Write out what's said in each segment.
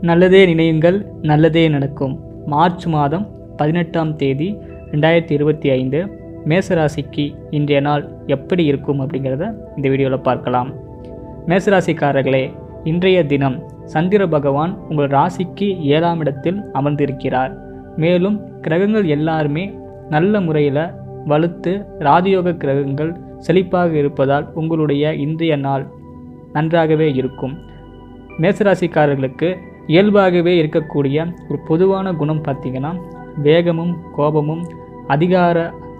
நல்லதே நினையுங்கள், நல்லதே நடக்கும். மார்ச் மாதம் 18ஆம் தேதி 2025 மேசராசிக்கு இன்றைய நாள் எப்படி இருக்கும் அப்படிங்கிறத இந்த வீடியோவில் பார்க்கலாம். மேசராசிக்காரர்களே, இன்றைய தினம் சந்திர பகவான் உங்கள் ராசிக்கு 7ஆம் இடத்தில் அமர்ந்திருக்கிறார். மேலும் கிரகங்கள் எல்லாருமே நல்ல முறையில் வலுத்து ராஜயோக கிரகங்கள் செழிப்பாக இருப்பதால் உங்களுடைய இன்றைய நாள் நன்றாகவே இருக்கும். மேசராசிக்காரர்களுக்கு இயல்பாகவே இருக்கக்கூடிய ஒரு பொதுவான குணம் பார்த்திங்கன்னா வேகமும் கோபமும் அதிகார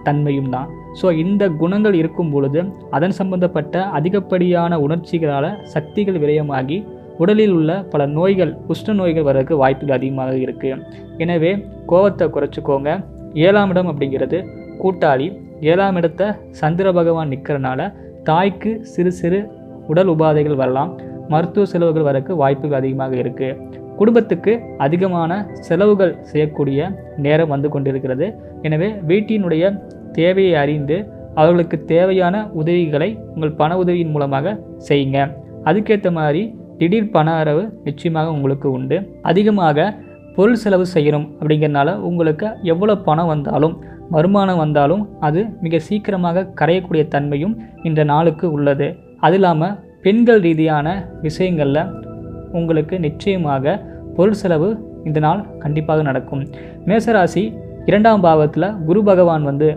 தன்மையும் தான். ஸோ இந்த குணங்கள் இருக்கும் பொழுது அதன் சம்பந்தப்பட்ட அதிகப்படியான உணர்ச்சிகளால் சக்திகள் விரயமாகி உடலில் உள்ள பல நோய்கள், உஷ்ண நோய்கள் வர்றதுக்கு வாய்ப்புகள் அதிகமாக இருக்குது. எனவே கோபத்தை குறைச்சிக்கோங்க. 7ஆம் இடம் அப்படிங்கிறது கூட்டாளி. 7ஆம் இடத்தை சந்திர பகவான் நிற்கிறனால தாய்க்கு சிறு சிறு உடல் உபாதைகள் வரலாம், மருத்துவ செலவுகள் வரக்கு வாய்ப்புகள் அதிகமாக இருக்குது. குடும்பத்துக்கு அதிகமான செலவுகள் செய்யக்கூடிய நேரம் வந்து கொண்டிருக்கிறது. எனவே வீட்டினுடைய தேவையை அறிந்து அவர்களுக்கு தேவையான உதவிகளை உங்கள் பண உதவியின் மூலமாக செய்யுங்க. அதுக்கேற்ற மாதிரி திடீர் பண வரவு நிச்சயமாக உங்களுக்கு உண்டு. அதிகமாக பொருள் செலவு செய்யணும் அப்படிங்கிறனால உங்களுக்கு எவ்வளோ பணம் வந்தாலும் வருமானம் வந்தாலும் அது மிக சீக்கிரமாக கரையக்கூடிய தன்மையும் இந்த நாளுக்கு உள்ளது. அது இல்லாமல் பெண்கள் ரீதியான விஷயங்களில் உங்களுக்கு நிச்சயமாக பொருள் செலவு இந்த நாள் கண்டிப்பாக நடக்கும். மேசராசி 2ஆம் பாவத்தில் குரு பகவான் வந்து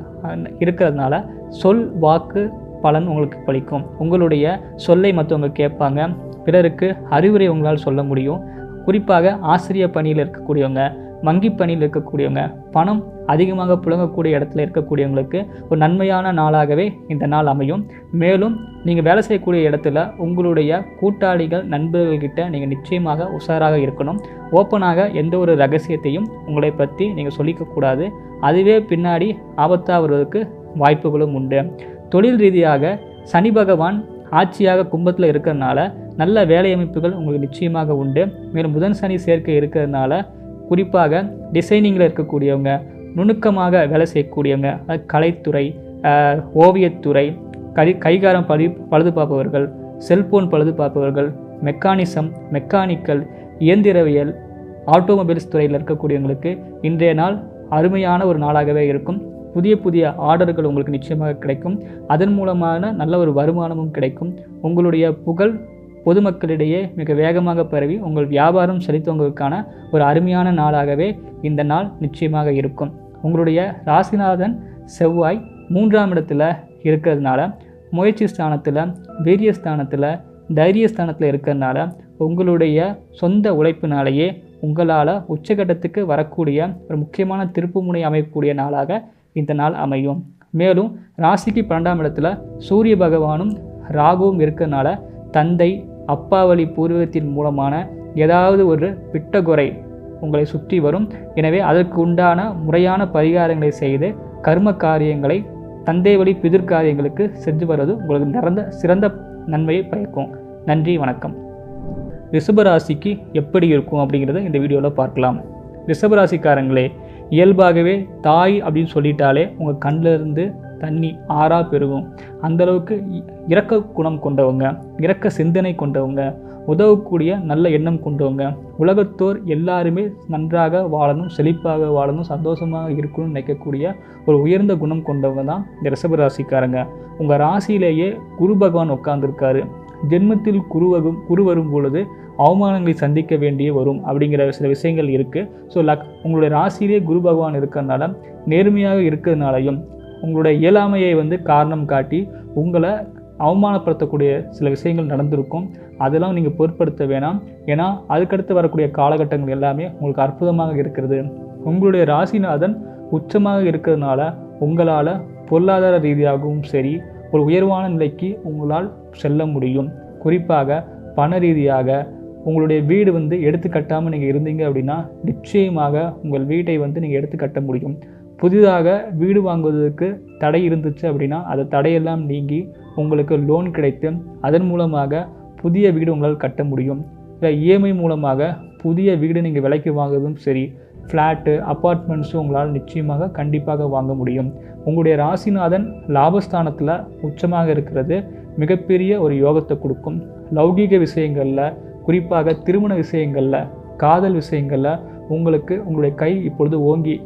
இருக்கிறதுனால சொல் வாக்கு பலன் உங்களுக்கு பலிக்கும். உங்களுடைய சொல்லை மற்றவங்க கேட்பாங்க. பிறருக்கு அறிவுரை உங்களால் சொல்ல முடியும். குறிப்பாக ஆசிரியர் பணியில் இருக்கக்கூடியவங்க, வங்கி பணியில் இருக்கக்கூடியவங்க, பணம் அதிகமாக புழங்கக்கூடிய இடத்துல இருக்கக்கூடியவங்களுக்கு ஒரு நன்மையான நாளாகவே இந்த நாள் அமையும். மேலும் நீங்கள் வேலை செய்யக்கூடிய இடத்துல உங்களுடைய கூட்டாளிகள், நண்பர்கள்கிட்ட நீங்கள் நிச்சயமாக உஷாராக இருக்கணும். ஓப்பனாக எந்த ஒரு ரகசியத்தையும் உங்களை பற்றி நீங்கள் சொல்லிக்கக்கூடாது. அதுவே பின்னாடி ஆபத்தாக வருவதற்கு வாய்ப்புகளும் உண்டு. தொழில் ரீதியாக சனி பகவான் ஆட்சியாக கும்பத்தில் இருக்கிறதுனால நல்ல வேலை அமைப்புகள் உங்களுக்கு நிச்சயமாக உண்டு. மேலும் புதன் சனி சேர்க்கை இருக்கிறதுனால குறிப்பாக டிசைனிங்கில் இருக்கக்கூடியவங்க, நுணுக்கமாக வேலை செய்யக்கூடியவங்க, கலைத்துறை, ஓவியத்துறை, கைகாரம் பழுது பார்ப்பவர்கள், செல்போன் பழுது பார்ப்பவர்கள், மெக்கானிக்கல், இயந்திரவியல், ஆட்டோமொபைல்ஸ் துறையில் இருக்கக்கூடியவங்களுக்கு இன்றைய நாள் அருமையான ஒரு நாளாகவே இருக்கும். புதிய ஆர்டர்கள் உங்களுக்கு நிச்சயமாக கிடைக்கும். அதன் மூலமான நல்ல ஒரு வருமானமும் கிடைக்கும். உங்களுடைய புகழ் பொதுமக்களிடையே மிக வேகமாக பரவி உங்கள் வியாபாரம் செலுத்துவதற்கான ஒரு அருமையான நாளாகவே இந்த நாள் நிச்சயமாக இருக்கும். உங்களுடைய ராசிநாதன் செவ்வாய் 3ஆம் இடத்துல இருக்கிறதுனால முயற்சி ஸ்தானத்தில், வீரிய ஸ்தானத்தில், தைரிய ஸ்தானத்தில் இருக்கிறதுனால உங்களுடைய சொந்த உழைப்பினாலேயே உங்களால் உச்சகட்டத்துக்கு வரக்கூடிய ஒரு முக்கியமான திருப்புமுனை அமைக்கக்கூடிய நாளாக இந்த நாள் அமையும். மேலும் ராசிக்கு 12ஆம் இடத்துல சூரிய பகவானும் ராகுவும் இருக்கிறதுனால தந்தை, அப்பா வழி பூர்வீகத்தின் மூலமான ஏதாவது ஒரு பிட்டகுறை உங்களை சுற்றி வரும். எனவே அதற்கு உண்டான முறையான பரிகாரங்களை செய்து கர்ம காரியங்களை, தந்தை வழி பிதிர்காரியங்களுக்கு செஞ்சு வருவது உங்களுக்கு சிறந்த நன்மையை பயக்கும். நன்றி, வணக்கம். ரிஷபராசிக்கு எப்படி இருக்கும் அப்படிங்கிறத இந்த வீடியோவில் பார்க்கலாம். ரிஷபராசிக்காரங்களே, இயல்பாகவே தாய் அப்படின்னு சொல்லிட்டாலே உங்கள் கண்ணிலிருந்து தண்ணி ஆறாக பெருகும். அந்தளவுக்கு இரக்க குணம் கொண்டவங்க, இரக்க சிந்தனை கொண்டவங்க, உதவக்கூடிய நல்ல எண்ணம் கொண்டவங்க, உலகத்தோர் எல்லாருமே நன்றாக வாழணும், செழிப்பாக வாழணும், சந்தோஷமாக இருக்கணும்னு நினைக்கக்கூடிய ஒரு உயர்ந்த குணம் கொண்டவங்க தான் இந்த ரிஷபராசிக்காரங்க. உங்கள் ராசியிலேயே குரு பகவான் உட்கார்ந்துருக்காரு. ஜென்மத்தில் குரு வரும் பொழுது அவமானங்களை சந்திக்க வேண்டிய வரும் அப்படிங்கிற சில விஷயங்கள் இருக்குது. ஸோ உங்களுடைய ராசியிலே குரு பகவான் இருக்கிறதுனால நேர்மையாக இருக்கிறதுனாலையும் உங்களுடைய இயலாமையை வந்து காரணம் காட்டி உங்களை அவமானப்படுத்தக்கூடிய சில விஷயங்கள் நடந்திருக்கும். அதெல்லாம் நீங்கள் பொருட்படுத்த வேணாம். ஏன்னா அதுக்கடுத்து வரக்கூடிய காலகட்டங்கள் எல்லாமே உங்களுக்கு அற்புதமாக இருக்கிறது. உங்களுடைய ராசிநாதன் உச்சமாக இருக்கிறதுனால உங்களால் பொருளாதார ரீதியாகவும் சரி ஒரு உயர்வான நிலைக்கு உங்களால் செல்ல முடியும். குறிப்பாக பண ரீதியாக உங்களுடைய வீடு வந்து எடுத்து கட்டாமல் நீங்கள் இருந்தீங்க அப்படின்னா நிச்சயமாக உங்கள் வீட்டை வந்து நீங்கள் எடுத்து கட்ட முடியும். புதிதாக வீடு வாங்குவதற்கு தடை இருந்துச்சு அப்படின்னா அந்த தடையெல்லாம் நீங்கி உங்களுக்கு லோன் கிடைத்து அதன் மூலமாக புதிய வீடு உங்களால் கட்ட முடியும். இல்லை இஎம்ஐ மூலமாக புதிய வீடு நீங்கள் விலைக்கு வாங்குவதும் சரி, ஃப்ளாட்டு, அப்பார்ட்மெண்ட்ஸும் உங்களால் நிச்சயமாக கண்டிப்பாக வாங்க முடியும். உங்களுடைய ராசிநாதன் லாபஸ்தானத்தில் உச்சமாக இருக்கிறது மிகப்பெரிய ஒரு யோகத்தை கொடுக்கும். லௌகீக விஷயங்களில், குறிப்பாக திருமண விஷயங்களில் காதல் விஷயங்களில் உங்களுக்கு உங்களுடைய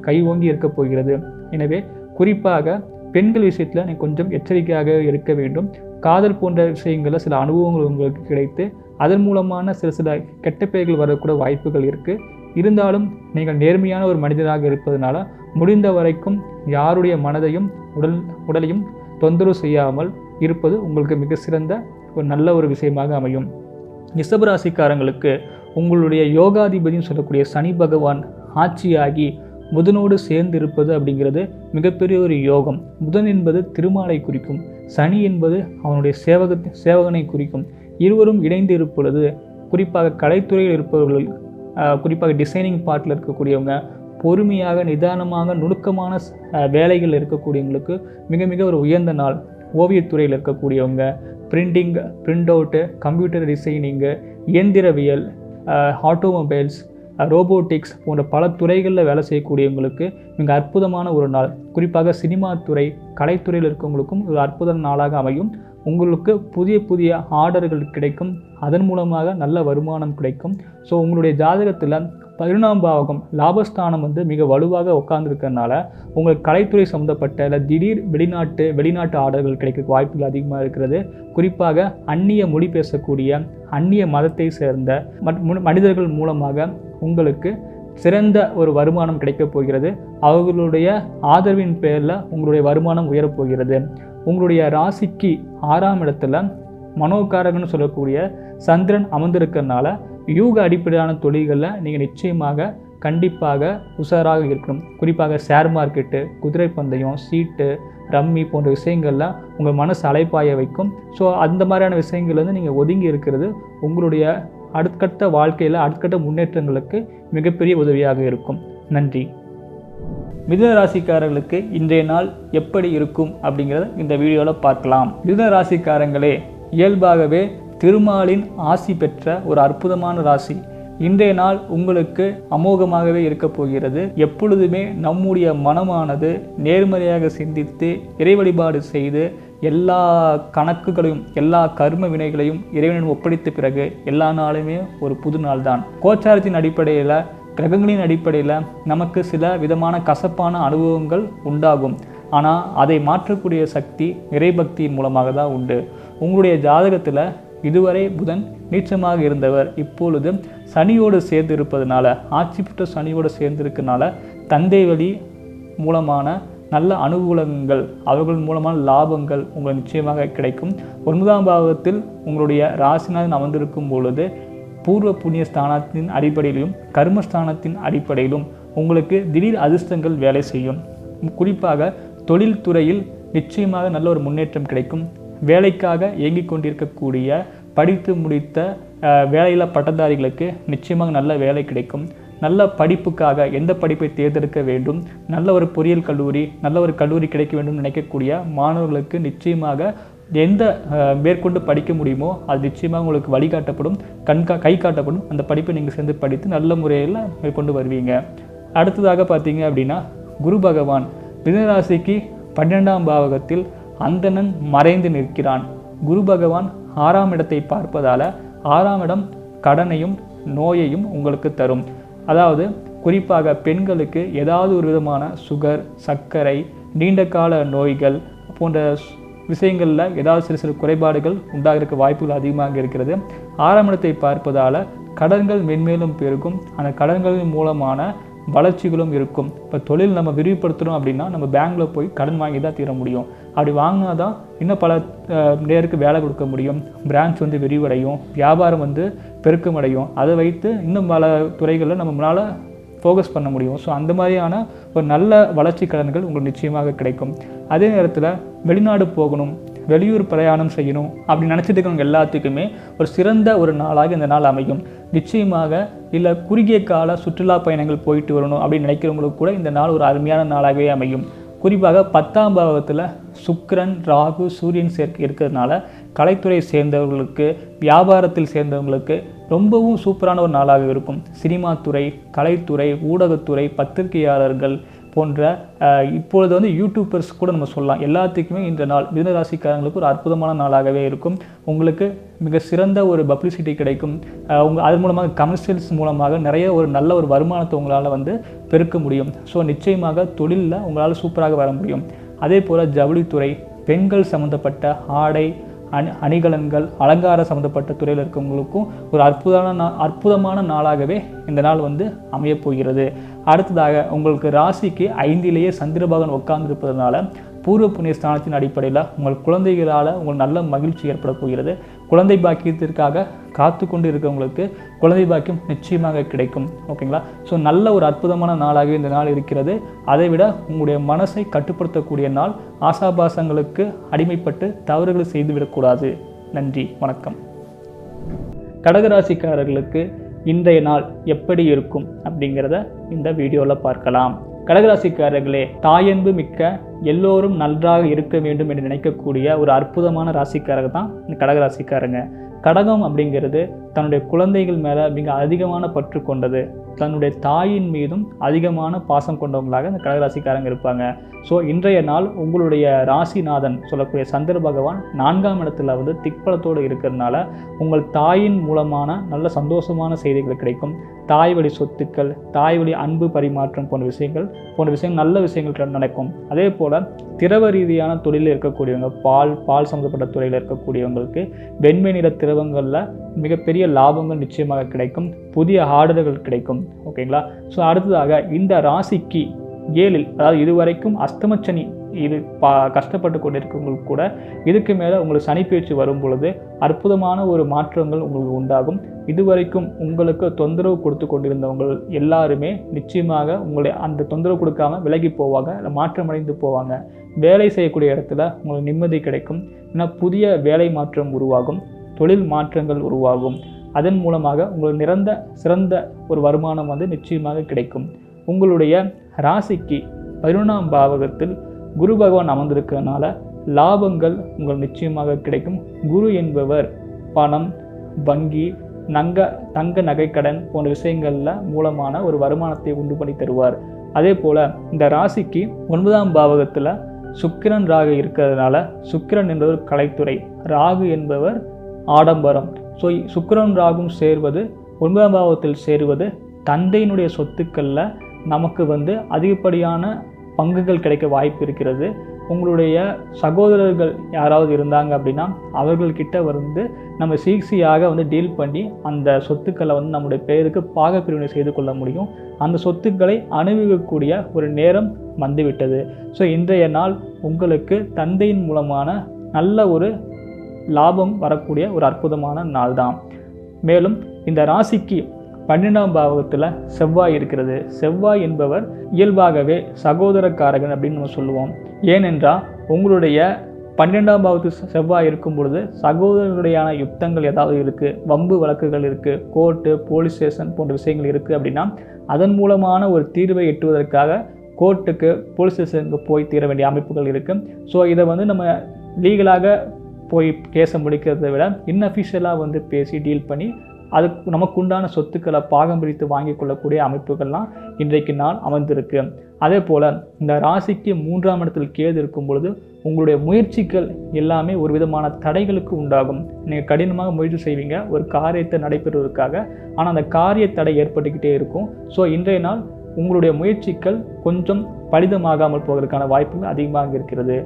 கை ஓங்கி இருக்க போகிறது. எனவே குறிப்பாக பெண்கள் விஷயத்தில் நீங்கள் கொஞ்சம் எச்சரிக்கையாக இருக்க வேண்டும். காதல் போன்ற விஷயங்களில் சில அனுபவங்கள் உங்களுக்கு கிடைத்து அதன் மூலமான சில கெட்ட பெயர்கள் வரக்கூட வாய்ப்புகள் இருக்குது. இருந்தாலும் நீங்கள் நேர்மையான ஒரு மனிதராக இருப்பதனால முடிந்த வரைக்கும் யாருடைய மனதையும் உடலையும் தொந்தரவு செய்யாமல் இருப்பது உங்களுக்கு மிக சிறந்த ஒரு நல்ல ஒரு விஷயமாக அமையும். ரிஷபராசிக்காரங்களுக்கு உங்களுடைய யோகாதிபதினு சொல்லக்கூடிய சனி பகவான் ஆட்சியாகி புதனோடு சேர்ந்து இருப்பது அப்படிங்கிறது மிகப்பெரிய ஒரு யோகம். புதன் என்பது திருமாலை குறிக்கும், சனி என்பது அவனுடைய சேவகனை குறிக்கும். இருவரும் இணைந்து இருப்பொழுது குறிப்பாக கலைத்துறையில் இருப்பவர்கள், குறிப்பாக டிசைனிங் பார்ட்டில் இருக்கக்கூடியவங்க, பொறுமையாக நிதானமாக நுணுக்கமான வேலைகள் இருக்கக்கூடியவங்களுக்கு மிக மிக ஒரு உயர்ந்த நாள். ஓவியத்துறையில் இருக்கக்கூடியவங்க, பிரிண்ட் அவுட்டு, கம்ப்யூட்டர் டிசைனிங்கு, இயந்திரவியல், ஆட்டோமொபைல்ஸ், ரோபோட்டிக்ஸ் போன்ற பல துறைகளில் வேலை செய்யக்கூடியவங்களுக்கு மிக அற்புதமான ஒரு நாள். குறிப்பாக சினிமா துறை, கலைத்துறையில் இருக்கவங்களுக்கும் ஒரு அற்புத நாளாக அமையும். உங்களுக்கு புதிய ஆர்டர்கள் கிடைக்கும், அதன் மூலமாக நல்ல வருமானம் கிடைக்கும். ஸோ உங்களுடைய ஜாதகத்தில் 11ஆம் பாவகம் லாபஸ்தானம் மிக வலுவாக உட்கார்ந்துருக்கிறதுனால உங்களுக்கு கலைத்துறை சம்மந்தப்பட்ட இல்லை திடீர் வெளிநாட்டு ஆர்டர்கள் கிடைக்க வாய்ப்புகள் அதிகமாக இருக்கிறது. குறிப்பாக அந்நிய மொழி பேசக்கூடிய அந்நிய மதத்தை சேர்ந்த மனிதர்கள் மூலமாக உங்களுக்கு சிறந்த ஒரு வருமானம் கிடைக்கப் போகிறது. அவர்களுடைய ஆதரவின் பேரில் உங்களுடைய வருமானம் உயரப்போகிறது. உங்களுடைய ராசிக்கு 6ஆம் இடத்துல மனோகாரகன்னு சொல்லக்கூடிய சந்திரன் அமர்ந்திருக்கிறதுனால யூக அடிப்படையான தொழில்களில் நீங்கள் நிச்சயமாக கண்டிப்பாக உஷாராக இருக்கணும். குறிப்பாக ஷேர் மார்க்கெட்டு, குதிரை பந்தயம், சீட்டு, ரம்மி போன்ற விஷயங்களில் உங்கள் மனசு அலைப்பாய வைக்கும். ஸோ அந்த மாதிரியான விஷயங்கள்லேருந்து நீங்கள் ஒதுங்கி இருக்கிறது உங்களுடைய அடுத்தடுத்த வாழ்க்கையில் அடுத்தடுத்த முன்னேற்றங்களுக்கு மிகப்பெரிய உதவியாக இருக்கும். நன்றி. மிதுன ராசிக்காரர்களுக்கு இன்றைய நாள் எப்படி இருக்கும் அப்படிங்கிறத இந்த வீடியோவில் பார்க்கலாம். மிதுன ராசிக்காரங்களே, இயல்பாகவே திருமாலின் ஆசி பெற்ற ஒரு அற்புதமான ராசி. இன்றைய நாள் உங்களுக்கு அமோகமாகவே இருக்க போகிறது. எப்பொழுதுமே நம்முடைய மனமானது நேர்மறையாக சிந்தித்து இறை வழிபாடு செய்து எல்லா கணக்குகளையும் எல்லா கர்ம வினைகளையும் இறைவனிடம் ஒப்படைத்த பிறகு எல்லா நாளுமே ஒரு புது நாள் தான். கோச்சாரத்தின் அடிப்படையில், கிரகங்களின் அடிப்படையில் நமக்கு சில விதமான கசப்பான அனுபவங்கள் உண்டாகும். ஆனால் அதை மாற்றக்கூடிய சக்தி இறைபக்தியின் மூலமாக தான் உண்டு. உங்களுடைய ஜாதகத்தில் இதுவரை புதன் நீச்சமாக இருந்தவர் இப்பொழுது சனியோடு சேர்ந்து இருப்பதனால, ஆட்சி பெற்ற சனியோடு சேர்ந்து இருக்கனால தந்தை வழி மூலமான நல்ல அனுகூலங்கள், அவர்கள் மூலமான லாபங்கள் உங்களுக்கு நிச்சயமாக கிடைக்கும். 9ஆம் பாவத்தில் உங்களுடைய ராசிநாதன் அமர்ந்திருக்கும் பொழுது பூர்வ புண்ணிய ஸ்தானத்தின் அடிப்படையிலும் கர்மஸ்தானத்தின் அடிப்படையிலும் உங்களுக்கு திடீர் அதிர்ஷ்டங்கள் வேலை செய்யும். குறிப்பாக தொழில் துறையில் நிச்சயமாக நல்ல ஒரு முன்னேற்றம் கிடைக்கும். வேலைக்காக இயங்கிக் கொண்டிருக்கக்கூடிய படித்து முடித்த வேலையில்லா பட்டதாரிகளுக்கு நிச்சயமாக நல்ல வேலை கிடைக்கும். நல்ல படிப்புக்காக எந்த படிப்பை தேர்ந்தெடுக்க வேண்டும், நல்ல ஒரு பொறியியல் கல்லூரி, நல்ல ஒரு கல்லூரி கிடைக்க வேண்டும் நினைக்கக்கூடிய மாணவர்களுக்கு நிச்சயமாக எந்த மேற்கொண்டு படிக்க முடியுமோ அது நிச்சயமாக உங்களுக்கு வழிகாட்டப்படும், கை காட்டப்படும். அந்த படிப்பை நீங்கள் சேர்ந்து படித்து நல்ல முறையில் மேற்கொண்டு வருவீங்க. அடுத்ததாக பார்த்தீங்க அப்படின்னா, குரு பகவான் மிதுனராசிக்கு 12ஆம் பாவகத்தில் அந்தணன் மறைந்து நிற்கிறான். குரு பகவான் 6ஆம் இடத்தை பார்ப்பதால் 6ஆம் இடம் கடனையும் நோயையும் உங்களுக்கு தரும். அதாவது குறிப்பாக பெண்களுக்கு ஏதாவது ஒரு விதமான சுகர், சர்க்கரை, நீண்ட கால நோய்கள் போன்ற விஷயங்களில் ஏதாவது சில குறைபாடுகள் உண்டாகிறதுக்கு வாய்ப்புகள் அதிகமாக இருக்கிறது. 6ஆம் இடத்தை பார்ப்பதால் கடன்கள் மென்மேலும் பெருகும். அந்த கடன்களின் மூலமான வளர்ச்சிகளும் இருக்கும். இப்போ தொழில் நம்ம விரிவுபடுத்துகிறோம் அப்படின்னா நம்ம பேங்க்கில் போய் கடன் வாங்கி தான் தீர முடியும். அப்படி வாங்கினா தான் இன்னும் பல நேருக்கு வேலை கொடுக்க முடியும், பிரான்ச் விரிவடையும், வியாபாரம் பெருக்கமடையும். அதை வைத்து இன்னும் பல துறைகளில் நம்மளால் ஃபோக்கஸ் பண்ண முடியும். ஸோ அந்த மாதிரியான ஒரு நல்ல வளர்ச்சி கடன்கள் உங்களுக்கு நிச்சயமாக கிடைக்கும். அதே நேரத்தில் வெளிநாடு போகணும், வெளியூர் பிரயாணம் செய்யணும் அப்படின்னு நினச்சிட்டு இருக்கவங்க எல்லாத்துக்குமே ஒரு சிறந்த ஒரு நாளாக இந்த நாள் அமையும். நிச்சயமாக இல்லை குறுகிய கால சுற்றுலா பயணங்கள் போயிட்டு வரணும் அப்படின்னு நினைக்கிறவங்களுக்கு கூட இந்த நாள் ஒரு அருமையான நாளாகவே அமையும். குறிப்பாக 10ஆம் பாவத்தில் சுக்கிரன், ராகு, சூரியன் சேர்க்கை இருக்கிறதுனால கலைத்துறை சேர்ந்தவர்களுக்கு, வியாபாரத்தில் சேர்ந்தவங்களுக்கு ரொம்பவும் சூப்பரான ஒரு நாளாக இருக்கும். சினிமா துறை, கலைத்துறை, ஊடகத்துறை, பத்திரிகையாளர்கள், போன்ற இப்பொழுது வந்து யூடியூபர்ஸ் கூட நம்ம சொல்லலாம், எல்லாத்துக்குமே இந்த நாள் மிதுன ராசிக்காரங்களுக்கு ஒரு அற்புதமான நாளாகவே இருக்கும். உங்களுக்கு மிக சிறந்த ஒரு பப்ளிசிட்டி கிடைக்கும். அதன் மூலமாக கமர்ஷியல்ஸ் மூலமாக நிறைய ஒரு நல்ல ஒரு வருமானத்தை உங்களால் வந்து பெருக்க முடியும். ஸோ நிச்சயமாக தொழிலில் உங்களால் சூப்பராக வர முடியும். அதே போல் ஜவுளித்துறை, பெண்கள் சம்மந்தப்பட்ட ஆடை, அணிகலன்கள், அலங்கார சம்மந்தப்பட்ட துறையில் இருக்கவங்களுக்கும் ஒரு அற்புதமான நாளாகவே இந்த நாள் வந்து அமையப்போகிறது. அடுத்ததாக உங்களுக்கு ராசிக்கு 5லேயே சந்திரபகவான் உட்கார்ந்திருப்பதனால பூர்வ புண்ணிய ஸ்தானத்தின் அடிப்படையில் உங்கள் குழந்தைகளால் உங்களுக்கு நல்ல மகிழ்ச்சி ஏற்பட போகிறது. குழந்தை பாக்கியத்திற்காக காத்து கொண்டு இருக்கிறவங்களுக்கு குழந்தை பாக்கியம் நிச்சயமாக கிடைக்கும். ஓகேங்களா? ஸோ நல்ல ஒரு அற்புதமான நாளாகவே இந்த நாள் இருக்கிறது. அதை விட உங்களுடைய மனசை கட்டுப்படுத்தக்கூடிய நாள். ஆசாபாசங்களுக்கு அடிமைப்பட்டு தவறுகளை செய்துவிடக்கூடாது. நன்றி, வணக்கம். கடகராசிக்காரர்களுக்கு இன்றைய நாள் எப்படி இருக்கும் அப்படிங்கிறத இந்த வீடியோவில் பார்க்கலாம். கடகராசிக்காரர்களே, தாயன்பு மிக்க எல்லோரும் நன்றாக இருக்க வேண்டும் என்று நினைக்கக்கூடிய ஒரு அற்புதமான ராசிக்காரங்க தான் இந்த கடகராசிக்காரங்க. கடகம் அப்படிங்கிறது தன்னுடைய குழந்தைகள் மேலே மிக அதிகமான பற்று கொண்டது. தன்னுடைய தாயின் மீதும் அதிகமான பாசம் கொண்டவங்களாக இந்த கடகராசிக்காரங்க இருப்பாங்க. ஸோ இன்றைய நாள் உங்களுடைய ராசிநாதன் சொல்லக்கூடிய சந்திர பகவான் 4ஆம் இடத்துல வந்து திக்பலத்தோடு இருக்கிறதுனால உங்கள் தாயின் மூலமான நல்ல சந்தோஷமான செய்திகள் கிடைக்கும். தாய் வழி சொத்துக்கள், தாய் வழி அன்பு பரிமாற்றம் போன்ற விஷயங்கள் நல்ல விஷயங்கள் நடக்கும். அதே போல் திரவ ரீதியான தொழிலில் இருக்கக்கூடியவங்க, பால் சம்மந்தப்பட்ட துறையில் இருக்கக்கூடியவங்களுக்கு வெண்மை நிற திரவங்களில் மிகப்பெரிய லாபங்கள் நிச்சயமாக கிடைக்கும். புதிய ஆர்டர்கள் கிடைக்கும். ஓகேங்களா? ஸோ அடுத்ததாக இந்த ராசிக்கு 7ல், அதாவது இதுவரைக்கும் அஸ்தமச்சனி இது கஷ்டப்பட்டு கொண்டிருக்கவங்களுக்கு கூட இதுக்கு மேலே உங்களுக்கு சனி பயிற்சி வரும் பொழுது அற்புதமான ஒரு மாற்றங்கள் உங்களுக்கு உண்டாகும். இதுவரைக்கும் உங்களுக்கு தொந்தரவு கொடுத்து கொண்டிருந்தவங்க எல்லாருமே நிச்சயமாக உங்களுடைய அந்த தொந்தரவு கொடுக்காம விலகி போவாங்க, மாற்றமடைந்து போவாங்க. வேலை செய்யக்கூடிய இடத்துல உங்களுக்கு நிம்மதி கிடைக்கும். ஏன்னா புதிய வேலை மாற்றம் உருவாகும், தொழில் மாற்றங்கள் உருவாகும். அதன் மூலமாக உங்களுக்கு சிறந்த ஒரு வருமானம் வந்து நிச்சயமாக கிடைக்கும். உங்களுடைய ராசிக்கு 11ஆம் பாவகத்தில் குரு பகவான் அமர்ந்திருக்கிறதுனால லாபங்கள் உங்கள் நிச்சயமாக கிடைக்கும். குரு என்பவர் பணம், வங்கி, தங்க நகைக்கடன் போன்ற விஷயங்களில் மூலமான ஒரு வருமானத்தை உண்டு பண்ணி தருவார். அதே போல் இந்த ராசிக்கு 9ஆம் பாவகத்தில் சுக்கிரன் ராகு இருக்கிறதுனால சுக்கிரன் என்பவர் கலைத்துறை, ராகு என்பவர் ஆடம்பரம். ஸோ சுக்கிரன் ராகும் சேர்வது, 9ஆம் பாவத்தில் சேருவது தந்தையினுடைய சொத்துக்களில் நமக்கு வந்து அதிகப்படியான பங்குகள் கிடைக்க வாய்ப்பு இருக்கிறது. உங்களுடைய சகோதரர்கள் யாராவது இருந்தாங்க அப்படின்னா அவர்கள்கிட்ட வந்து நம்ம ஈஸியாக வந்து டீல் பண்ணி அந்த சொத்துக்களை வந்து நம்முடைய பெயருக்கு பாகப்பிரிவினை செய்து கொள்ள முடியும். அந்த சொத்துக்களை அனுபவிக்கக்கூடிய ஒரு நேரம் வந்துவிட்டது. ஸோ இன்றைய நாள் உங்களுக்கு தந்தையின் மூலமான நல்ல ஒரு லாபம் வரக்கூடிய ஒரு அற்புதமான நாள் தான். மேலும் இந்த ராசிக்கு 12ஆம் பாவகத்தில் செவ்வாய் இருக்கிறது. செவ்வாய் என்பவர் இயல்பாகவே சகோதரக்காரகன் அப்படின்னு நம்ம சொல்லுவோம். ஏனென்றால் உங்களுடைய 12ஆம் பாவத்தில் செவ்வாய் இருக்கும் பொழுது சகோதரர்களுடையான யுத்தங்கள் ஏதாவது இருக்குது, வம்பு வழக்குகள் இருக்குது, கோர்ட்டு, போலீஸ் ஸ்டேஷன் போன்ற விஷயங்கள் இருக்குது அப்படின்னா அதன் மூலமான ஒரு தீர்வை எட்டுவதற்காக கோர்ட்டுக்கு, போலீஸ் ஸ்டேஷனுக்கு போய் தீர வேண்டிய அமைப்புகள் இருக்குது. ஸோ இதை வந்து நம்ம லீகலாக போய் கேஸை முடிக்கிறதை விட இன்அஃபிஷியலாக வந்து பேசி டீல் பண்ணி அதுக்கு நமக்கு உண்டான சொத்துக்களை பாகம் பிரித்து வாங்கி கொள்ளக்கூடிய அமைப்புகள்லாம் இன்றைக்கு நாள் அமர்ந்திருக்கு. அதே போல் இந்த ராசிக்கு 3ஆம் இடத்தில் கேது இருக்கும் பொழுது உங்களுடைய முயற்சிகள் எல்லாமே ஒரு விதமான தடைகளுக்கு உண்டாகும். நீங்கள் கடினமாக முயற்சி செய்வீங்க ஒரு காரியத்தை நடைபெறுவதற்காக, ஆனால் அந்த காரிய தடை ஏற்பட்டுக்கிட்டே இருக்கும். ஸோ இன்றைய நாள் உங்களுடைய முயற்சிகள் கொஞ்சம் பலிதமாகாமல் போவதற்கான வாய்ப்புகள் அதிகமாக இருக்கிறது.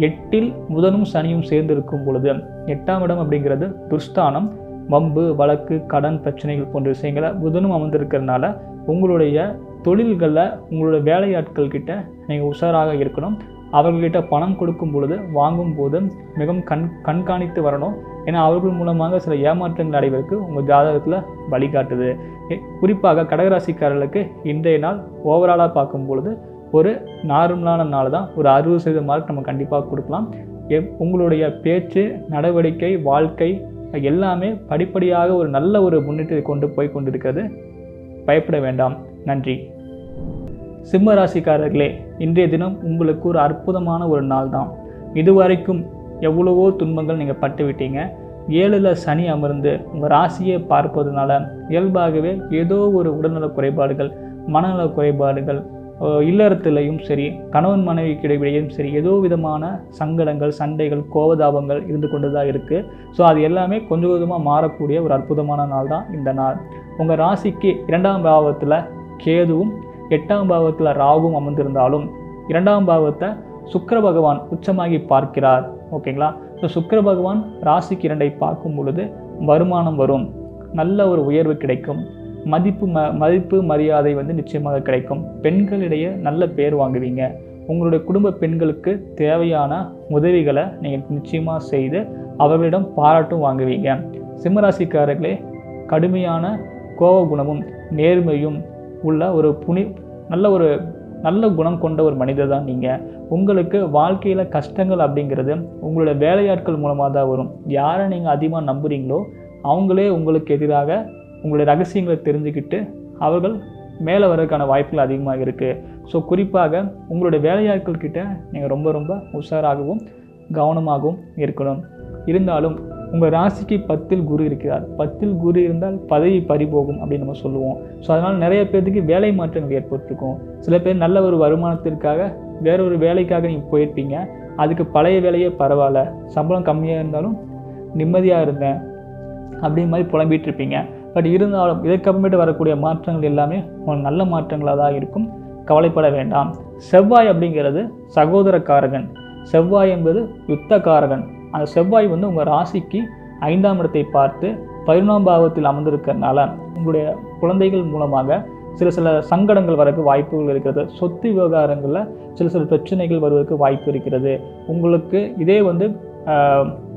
8ல் புதனும் சனியும் சேர்ந்து இருக்கும் பொழுது 8ஆம் இடம் அப்படிங்கிறது துர்ஸ்தானம், வம்பு வழக்கு, கடன் பிரச்சனைகள் போன்ற விஷயங்களை புதனும் அமர்ந்திருக்கிறதுனால உங்களுடைய தொழில்களில் உங்களுடைய வேலையாட்கள் கிட்ட நீங்கள் உஷாராக இருக்கணும். அவர்கள்கிட்ட பணம் கொடுக்கும் பொழுது வாங்கும் போது மிகவும் கண்காணித்து வரணும். ஏன்னா அவர்கள் மூலமாக சில ஏமாற்றங்கள் அடைவதற்கு உங்கள் ஜாதகத்தில் வழிகாட்டுது. குறிப்பாக கடகராசிக்காரர்களுக்கு இன்றைய நாள் ஓவராலாக பார்க்கும் பொழுது ஒரு நார்மலான நாள் தான். ஒரு 60% மார்க் நம்ம கண்டிப்பாக கொடுக்கலாம். உங்களுடைய பேச்சு, நடவடிக்கை, வாழ்க்கை எல்லாமே படிப்படியாக ஒரு நல்ல ஒரு முன்னேற்றத்தை கொண்டு போய் கொண்டிருக்கிறது. பயப்பட வேண்டாம். நன்றி. சிம்ம ராசிக்காரர்களே, இன்றைய தினம் உங்களுக்கு ஒரு அற்புதமான ஒரு நாள் தான். இதுவரைக்கும் எவ்வளவோ துன்பங்கள் நீங்கள் பட்டு விட்டீங்க. 7ல் சனி அமர்ந்து உங்கள் ராசியை பார்ப்பதனால இயல்பாகவே ஏதோ ஒரு உடல்நல குறைபாடுகள், மனநல குறைபாடுகள், இல்லறத்திலையும் சரி, கணவன் மனைவிக்கு இடையிடையும் சரி, ஏதோ விதமான சங்கடங்கள், சண்டைகள், கோபதாபங்கள் இருந்து கொண்டு தான் இருக்குது. ஸோ அது எல்லாமே கொஞ்சம் கொஞ்சமாக மாறக்கூடிய ஒரு அற்புதமான நாள் தான் இந்த நாள். உங்கள் ராசிக்கு 2ஆம் பாவத்தில் கேதுவும் 8ஆம் பாவத்தில் ராகுவும் அமர்ந்திருந்தாலும் 2ஆம் பாவத்தை சுக்கிர பகவான் உச்சமாகி பார்க்கிறார். ஓகேங்களா? ஸோ சுக்கிர பகவான் ராசிக்கு 2ஐ பார்க்கும் பொழுது வருமானம் வரும், நல்ல ஒரு உயர்வு கிடைக்கும், மதிப்பு மரியாதை நிச்சயமாக கிடைக்கும். பெண்களிடையே நல்ல பேர் வாங்குவீங்க. உங்களுடைய குடும்ப பெண்களுக்கு தேவையான உதவிகளை நீங்கள் நிச்சயமாக செய்து அவர்களிடம் பாராட்டும் வாங்குவீங்க. சிம்மராசிக்காரர்களே, கடுமையான கோப குணமும் நேர்மையும் உள்ள ஒரு நல்ல குணம் கொண்ட ஒரு மனிதர் தான் நீங்கள். உங்களுக்கு வாழ்க்கையில் கஷ்டங்கள் அப்படிங்கிறது உங்களோட வேலையாட்கள் மூலமாக தான் வரும். யாரை நீங்கள் அதிகமாக நம்புகிறீங்களோ அவங்களே உங்களுக்கு எதிராக உங்களுடைய ரகசியங்களை தெரிஞ்சுக்கிட்டு அவர்கள் மேலே வரதுக்கான வாய்ப்புகள் அதிகமாக இருக்குது. ஸோ குறிப்பாக உங்களுடைய வேலையாட்கள் கிட்ட நீங்கள் ரொம்ப உஷாராகவும் கவனமாகவும் இருக்கணும். இருந்தாலும் உங்கள் ராசிக்கு 10ல் குரு இருக்கிறார். 10ல் குரு இருந்தால் பதவி பறிபோகும் அப்படின்னு நம்ம சொல்லுவோம். ஸோ அதனால் நிறைய பேர்த்துக்கு வேலை மாற்றங்கள் ஏற்பட்டிருக்கும். சில பேர் நல்ல ஒரு வருமானத்திற்காக வேற ஒரு வேலைக்காக நீங்கள் போயிருப்பீங்க. அதுக்கு பழைய வேலையே பரவாயில்ல, சம்பளம் கம்மியாக இருந்தாலும் நிம்மதியாக இருந்தேன் அப்படின் மாதிரி புலம்பிகிட்டு இருப்பீங்க. பட் இருந்தாலும் இதற்கப்புறமேட்டு வரக்கூடிய மாற்றங்கள் எல்லாமே உங்களுக்கு நல்ல மாற்றங்களாக தான் இருக்கும். கவலைப்பட வேண்டாம். செவ்வாய் அப்படிங்கிறது சகோதரக்காரகன். செவ்வாய் என்பது யுத்தக்காரகன். அந்த செவ்வாய் உங்கள் ராசிக்கு 5ஆம் இடத்தை பார்த்து 11ஆம் பாவத்தில் அமர்ந்திருக்கிறதுனால உங்களுடைய குழந்தைகள் மூலமாக சில சங்கடங்கள் வரக்கு வாய்ப்புகள் இருக்கிறது. சொத்து விவகாரங்களில் சில பிரச்சனைகள் வருவதற்கு வாய்ப்பு இருக்கிறது. உங்களுக்கு இதே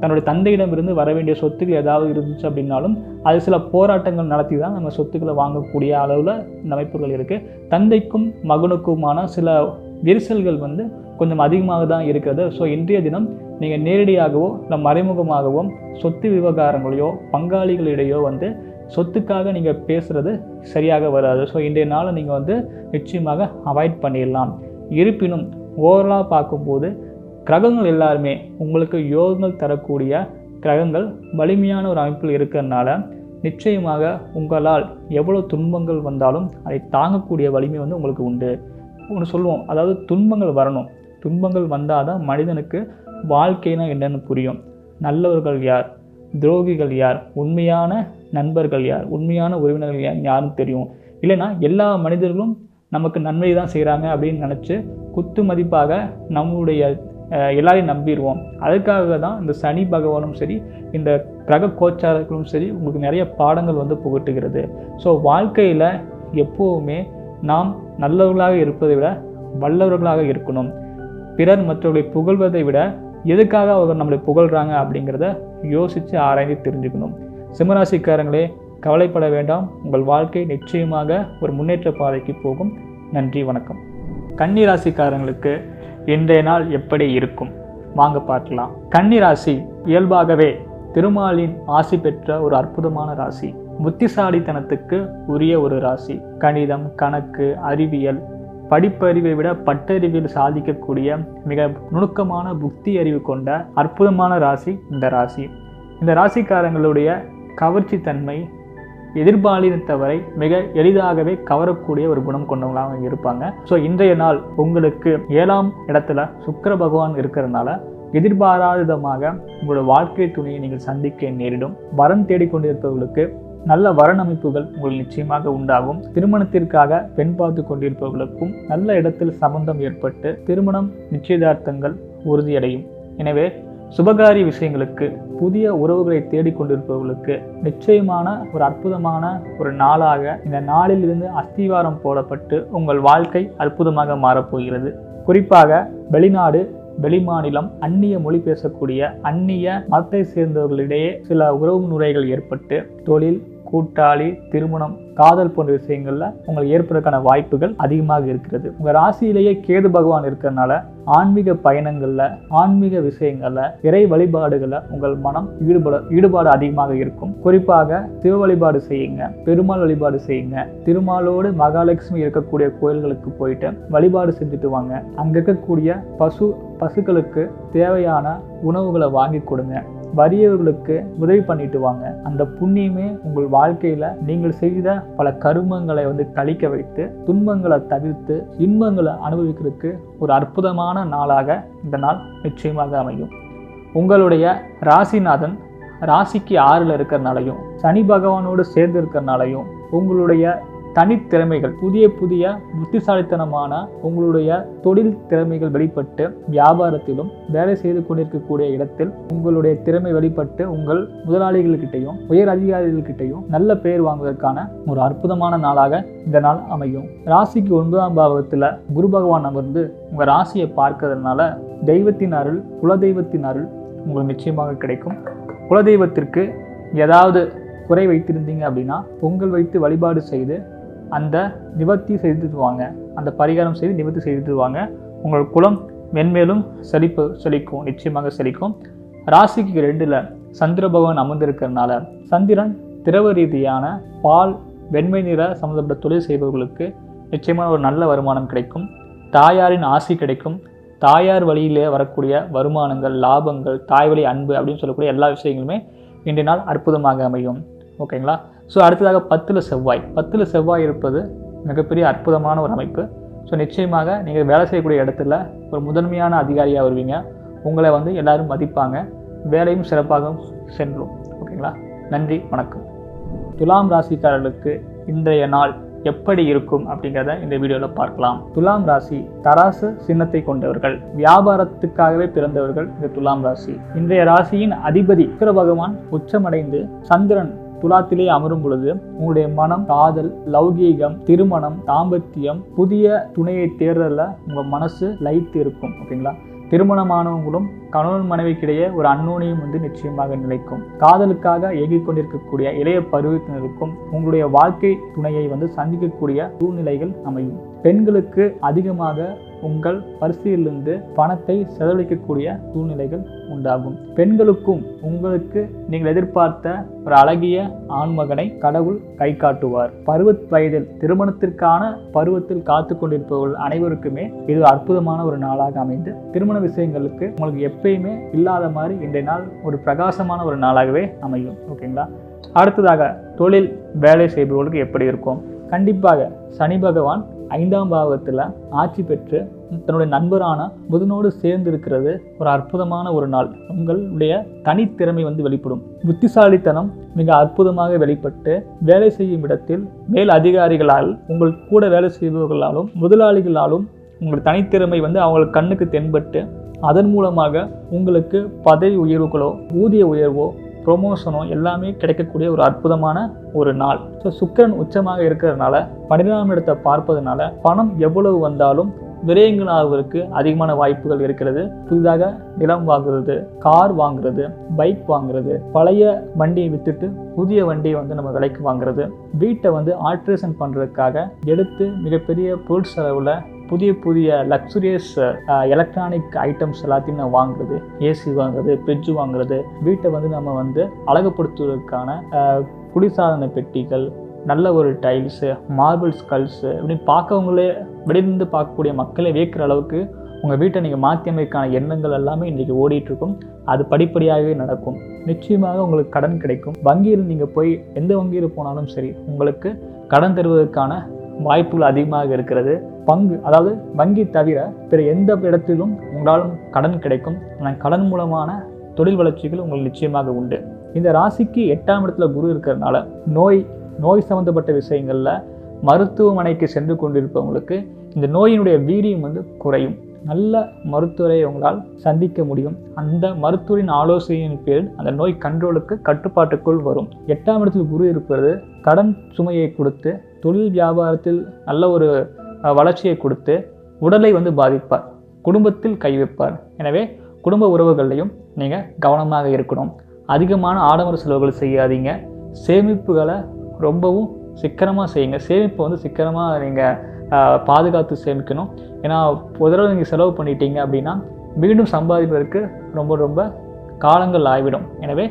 தன்னுடைய தந்தையிடமிருந்து வர வேண்டிய சொத்துக்கள் ஏதாவது இருந்துச்சு அப்படின்னாலும் அது சில போராட்டங்கள் நடத்தி தான் நம்ம சொத்துக்களை வாங்கக்கூடிய அளவில் இந்த அமைப்புகள் இருக்குது. தந்தைக்கும் மகனுக்குமான சில விரிசல்கள் கொஞ்சம் அதிகமாக தான் இருக்கிறது. ஸோ இன்றைய தினம் நீங்கள் நேரடியாகவோ இல்லை மறைமுகமாகவோ சொத்து விவகாரங்களையோ பங்காளிகளிடையோ சொத்துக்காக நீங்கள் பேசுகிறது சரியாக வராது. ஸோ இன்றைய நாளை நீங்கள் நிச்சயமாக அவாய்ட் பண்ணிடலாம். இருப்பினும் ஓவராலாக பார்க்கும்போது கிரகங்கள் எல்லாருமே உங்களுக்கு யோகங்கள் தரக்கூடிய கிரகங்கள் வலிமையான ஒரு அமைப்பில் இருக்கிறதுனால நிச்சயமாக உங்களால் எவ்வளோ துன்பங்கள் வந்தாலும் அதை தாங்கக்கூடிய வலிமை உங்களுக்கு உண்டு. ஒன்று சொல்லுவோம், அதாவது துன்பங்கள் வரணும். துன்பங்கள் வந்தால் தான் மனிதனுக்கு வாழ்க்கைனா என்னென்னு புரியும். நல்லவர்கள் யார், துரோகிகள் யார், உண்மையான நண்பர்கள் யார், உண்மையான உறவினர்கள் யாருன்னு தெரியும். இல்லைன்னா எல்லா மனிதர்களும் நமக்கு நன்மை தான் செய்கிறாங்க அப்படின்னு நினச்சி குத்து மதிப்பாக நம்மளுடைய எல்லாரையும் நம்பிடுவோம். அதுக்காக தான் இந்த சனி பகவானும் சரி, இந்த கிரக கோச்சாரங்களும் சரி உங்களுக்கு நிறைய பாடங்கள் புகட்டுகிறது. ஸோ வாழ்க்கையில் எப்போவுமே நாம் நல்லவர்களாக இருப்பதை விட வல்லவர்களாக இருக்கணும். பிறர் மற்றவர்களை புகழ்வதை விட எதுக்காக அவங்க நம்மளை புகழ்கிறாங்க அப்படிங்கிறத யோசித்து ஆராய்ந்து தெரிஞ்சுக்கணும். சிம்மராசிக்காரங்களே, கவலைப்பட வேண்டாம். உங்கள் வாழ்க்கை நிச்சயமாக ஒரு முன்னேற்ற பாதைக்கு போகும். நன்றி, வணக்கம். கன்னி ராசிக்காரங்களுக்கு இன்றைய நாள் எப்படி இருக்கும் வாங்க பார்க்கலாம். கன்னி ராசி இயல்பாகவே திருமாலின் ஆசி பெற்ற ஒரு அற்புதமான ராசி. புத்திசாலித்தனத்துக்கு உரிய ஒரு ராசி. கணிதம், கணக்கு, அறிவியல், படிப்பறிவை விட பட்டறிவில் சாதிக்கக்கூடிய மிக நுணுக்கமான புத்தி அறிவு கொண்ட அற்புதமான ராசி இந்த ராசி. இந்த ராசிக்காரங்களுடைய கவர்ச்சி தன்மை எதிர்பாலினத்தவரை மிக எளிதாகவே கவரக்கூடிய ஒரு குணம் கொண்டவங்களாக இருப்பாங்க. ஸோ இன்றைய நாள் உங்களுக்கு 7ஆம் இடத்துல சுக்கிர பகவான் இருக்கிறதுனால எதிர்பாராதமாக உங்களோட வாழ்க்கை துணையை நீங்கள் சந்திக்க நேரிடும். வரன் தேடிக்கொண்டிருப்பவர்களுக்கு நல்ல வரனமைப்புகள் உங்களுக்கு நிச்சயமாக உண்டாகும். திருமணத்திற்காக பெண் பார்த்து கொண்டிருப்பவர்களுக்கும் நல்ல இடத்தில் சம்பந்தம் ஏற்பட்டு திருமணம் நிச்சயதார்த்தங்கள் உறுதியடையும். எனவே சுபகாரி விஷயங்களுக்கு, புதிய உறவுகளை தேடிக்கொண்டிருப்பவர்களுக்கு நிச்சயமான ஒரு அற்புதமான ஒரு நாளாக இந்த நாளிலிருந்து அஸ்திவாரம் போடப்பட்டு உங்கள் வாழ்க்கை அற்புதமாக மாறப்போகிறது. குறிப்பாக வெளிநாடு, வெளிமாநிலம், அந்நிய மொழி பேசக்கூடிய அந்நிய மதத்தை சேர்ந்தவர்களிடையே சில உறவு முறைகள் ஏற்பட்டு தொழில், கூட்டாளி, திருமணம், காதல் போன்ற விஷயங்கள்ல உங்களுக்கு ஏற்படுறதுக்கான வாய்ப்புகள் அதிகமாக இருக்கிறது. உங்க ராசியிலேயே கேது பகவான் இருக்கிறதுனால ஆன்மீக பயணங்கள்ல, ஆன்மீக விஷயங்கள்ல, இறை வழிபாடுகளை உங்கள் மனம் ஈடுபாடு அதிகமாக இருக்கும். குறிப்பாக சிவ வழிபாடு செய்யுங்க, பெருமாள் வழிபாடு செய்யுங்க. திருமாலோடு மகாலட்சுமி இருக்கக்கூடிய கோயில்களுக்கு போயிட்டு வழிபாடு செஞ்சுட்டு வாங்க. அங்க இருக்கக்கூடிய பசுக்களுக்கு தேவையான உணவுகளை வாங்கி கொடுங்க. வறியவர்களுக்கு உதவி பண்ணிட்டு வாங்க. அந்த புண்ணியமே உங்கள் வாழ்க்கையில நீங்கள் செய்த பல கருமங்களை வந்து கழிக்க வைத்து துன்பங்களை தவிர்த்து இன்பங்களை அனுபவிக்கிறதுக்கு ஒரு அற்புதமான நாளாக இந்த நாள் நிச்சயமாக அமையும். உங்களுடைய ராசிநாதன் ராசிக்கு 6ல் இருக்கிறனாலையும் சனி பகவானோடு சேர்ந்து இருக்கிறனாலையும் உங்களுடைய தனித்திறமைகள் புதிய புதிய புத்திசாலித்தனமான உங்களுடைய தொழில் திறமைகள் வெளிப்பட்டு வியாபாரத்திலும் வேலை செய்து கொண்டிருக்கக்கூடிய இடத்தில் உங்களுடைய திறமை வெளிப்பட்டு உங்கள் முதலாளிகள்கிட்டையும் உயர் அதிகாரிகள்கிட்டையும் நல்ல பெயர் வாங்குவதற்கான ஒரு அற்புதமான நாளாக இந்த நாள் அமையும். ராசிக்கு 9ஆம் பாவத்தில் குரு பகவான் அமர்ந்து உங்கள் ராசியை பார்க்கறதுனால தெய்வத்தின் அருள் குலதெய்வத்தின் அருள் உங்களுக்கு நிச்சயமாக கிடைக்கும். குலதெய்வத்திற்கு ஏதாவது குறை வைத்திருந்தீங்க அப்படின்னா பொங்கல் வைத்து வழிபாடு செய்து அந்த நிவர்த்தி செய்துட்டு வாங்க. அந்த பரிகாரம் செய்து நிவர்த்தி செய்துட்டு வாங்க. உங்கள் குலம் மென்மேலும் செழிக்கும், நிச்சயமாக செழிக்கும். ராசிக்கு 2ல் சந்திர பகவான் அமர்ந்திருக்கிறதுனால சந்திரன் திரவ ரீதியான பால் வெண்மை நிற சம்மந்தப்பட்ட தொழில் செய்பவர்களுக்கு நிச்சயமான ஒரு நல்ல வருமானம் கிடைக்கும். தாயாரின் ஆசி கிடைக்கும். தாயார் வழியிலே வரக்கூடிய வருமானங்கள், லாபங்கள், தாய்வழி அன்பு அப்படின்னு சொல்லக்கூடிய எல்லா விஷயங்களுமே இன்றைய நாள் அற்புதமாக அமையும். ஓகேங்களா? ஸோ அடுத்ததாக 10ல் செவ்வாய் இருப்பது மிகப்பெரிய அற்புதமான ஒரு அமைப்பு. ஸோ நிச்சயமாக நீங்கள் வேலை செய்யக்கூடிய இடத்துல ஒரு முதன்மையான அதிகாரியாக வருவீங்க. உங்களை வந்து எல்லாரும் மதிப்பாங்க. வேலையும் சிறப்பாக சென்றும். ஓகேங்களா? நன்றி, வணக்கம். துலாம் ராசிக்காரர்களுக்கு இன்றைய நாள் எப்படி இருக்கும் அப்படிங்கிறத இந்த வீடியோவில் பார்க்கலாம். துலாம் ராசி தராசு சின்னத்தை கொண்டவர்கள், வியாபாரத்துக்காகவே பிறந்தவர்கள் இந்த துலாம் ராசி. இன்றைய ராசியின் அதிபதி சுக்கிர பகவான் உச்சமடைந்து சந்திரன் துலாத்திலே அமரும் பொழுது உங்களுடைய மனம், காதல், லௌகீகம், திருமணம், தாம்பத்தியம், புதிய துணையை தேர்தலில் உங்கள் மனசு லைட் இருக்கும். ஓகேங்களா? திருமணமானவங்களும் கணவன் மனைவிக்கிடையே ஒரு அந்யோன்யம் வந்து நிச்சயமாக நிலைக்கும். காதலுக்காக ஏங்கிக் கொண்டிருக்கக்கூடிய இளைய பருவத்தினருக்கும் உங்களுடைய வாழ்க்கை துணையை வந்து சந்திக்கக்கூடிய சூழ்நிலைகள் அமையும். பெண்களுக்கு அதிகமாக உங்கள் பரிசிலிருந்து பணத்தை செலவழிக்கக்கூடிய சூழ்நிலைகள் உண்டாகும். பெண்களுக்கும் உங்களுக்கு நீங்கள் எதிர்பார்த்த ஒரு அழகிய ஆண்மகனை கடவுள் கை காட்டுவார். வயதில் திருமணத்திற்கான பருவத்தில் காத்து கொண்டிருப்பவர்கள் அனைவருக்குமே இது அற்புதமான ஒரு நாளாக அமைந்து திருமண விஷயங்களுக்கு உங்களுக்கு எப்பயுமே இல்லாத மாதிரி இன்றைய நாள் ஒரு பிரகாசமான ஒரு நாளாகவே அமையும். ஓகேங்களா? அடுத்ததாக தொழில் வேலை செய்பவர்களுக்கு எப்படி இருக்கும்? கண்டிப்பாக சனி பகவான் 5ஆம் பாவத்தில் ஆட்சி பெற்று தன்னுடைய நண்பரான புதனோடு சேர்ந்து இருக்கிறது ஒரு அற்புதமான ஒரு நாள். உங்களுடைய தனித்திறமை வந்து வெளிப்படும். புத்திசாலித்தனம் மிக அற்புதமாக வெளிப்பட்டு வேலை செய்யும் இடத்தில் மேல் அதிகாரிகளால் உங்கள் கூட வேலை செய்பவர்களாலும் முதலாளிகளாலும் உங்கள் தனித்திறமை வந்து அவங்களுக்கு கண்ணுக்கு தென்பட்டு அதன் மூலமாக உங்களுக்கு பதவி உயர்வுகளோ ஊதிய உயர்வோ ப்ரொமோஷனோ எல்லாமே கிடைக்கக்கூடிய ஒரு அற்புதமான ஒரு நாள். ஸோ சுக்கிரன் உச்சமாக இருக்கிறதுனால 12ஆம் இடத்தை பார்ப்பதனால பணம் எவ்வளவு வந்தாலும் விரயங்கள் ஆகுவதற்கு அதிகமான வாய்ப்புகள் இருக்கிறது. புதிதாக நிலம் வாங்குறது, கார் வாங்குறது, பைக் வாங்குறது, பழைய வண்டியை வித்துட்டு புதிய வண்டியை வந்து நம்ம விலைக்கு வாங்குறது, வீட்டை வந்து ஆல்ட்ரேஷன் பண்ணுறதுக்காக எடுத்து மிகப்பெரிய பொருள் செலவில் புதிய லக்ஸுரியஸ் எலக்ட்ரானிக் ஐட்டம்ஸ் எல்லாத்தையும் நம்ம வாங்குறது, ஏசி வாங்குறது, ஃப்ரிட்ஜ் வாங்குறது, வீட்டை வந்து நம்ம வந்து அழகுப்படுத்துவதற்கான குடிசாதன பெட்டிகள், நல்ல ஒரு டைல்ஸு, மார்பிள் ஸ்கல்ஸு இப்படின்னு பார்க்கவங்களே வெளியிருந்து பார்க்கக்கூடிய மக்களை வியக்கிற அளவுக்கு உங்கள் வீட்டை நீங்கள் மாற்றி அமைக்கான எண்ணங்கள் எல்லாமே இன்றைக்கி ஓடிட்டுருக்கும். அது படிப்படியாகவே நடக்கும். நிச்சயமாக உங்களுக்கு கடன் கிடைக்கும். வங்கியில் நீங்கள் போய் எந்த வங்கியில் போனாலும் சரி உங்களுக்கு கடன் தருவதற்கான வாய்ப்புகள் அதிகமாக இருக்கிறது. அதாவது வங்கி தவிர பிற எந்த இடத்திலும் உங்களாலும் கடன் கிடைக்கும். ஆனால் கடன் மூலமான தொழில் வளர்ச்சிகள் உங்களுக்கு நிச்சயமாக உண்டு. இந்த ராசிக்கு 8ஆம் இடத்துல குரு இருக்கிறதுனால நோய் சம்பந்தப்பட்ட விஷயங்களில் மருத்துவமனைக்கு சென்று கொண்டிருப்பவங்களுக்கு இந்த நோயினுடைய வீரியம் வந்து குறையும். நல்ல மருத்துவரை உங்களால் சந்திக்க முடியும். அந்த மருத்துவரின் ஆலோசனையின் பேரில் அந்த நோய் கட்டுப்பாட்டுக்குள் வரும். 8ஆம் இடத்தில் குரு இருப்பது கடன் சுமையை கொடுத்து தொழில் வியாபாரத்தில் நல்ல ஒரு வளர்ச்சியை கொடுத்து உடலை வந்து பாதிப்பார், குடும்பத்தில் கை வைப்பார். எனவே குடும்ப உறவுகளையும் நீங்கள் கவனமாக இருக்கணும். அதிகமான ஆடம்பர செலவுகள் செய்யாதீங்க. சேமிப்புகளை ரொம்பவும் சிக்கனமாக செய்யுங்க. சேமிப்பை வந்து சிக்கனமாக நீங்கள் பாதுகாத்து சேமிக்கணும். ஏன்னா ஒரு தடவை நீங்கள் செலவு பண்ணிட்டீங்க அப்படின்னா மீண்டும் சம்பாதிப்பதற்கு ரொம்ப காலங்கள் ஆகிவிடும். எனவே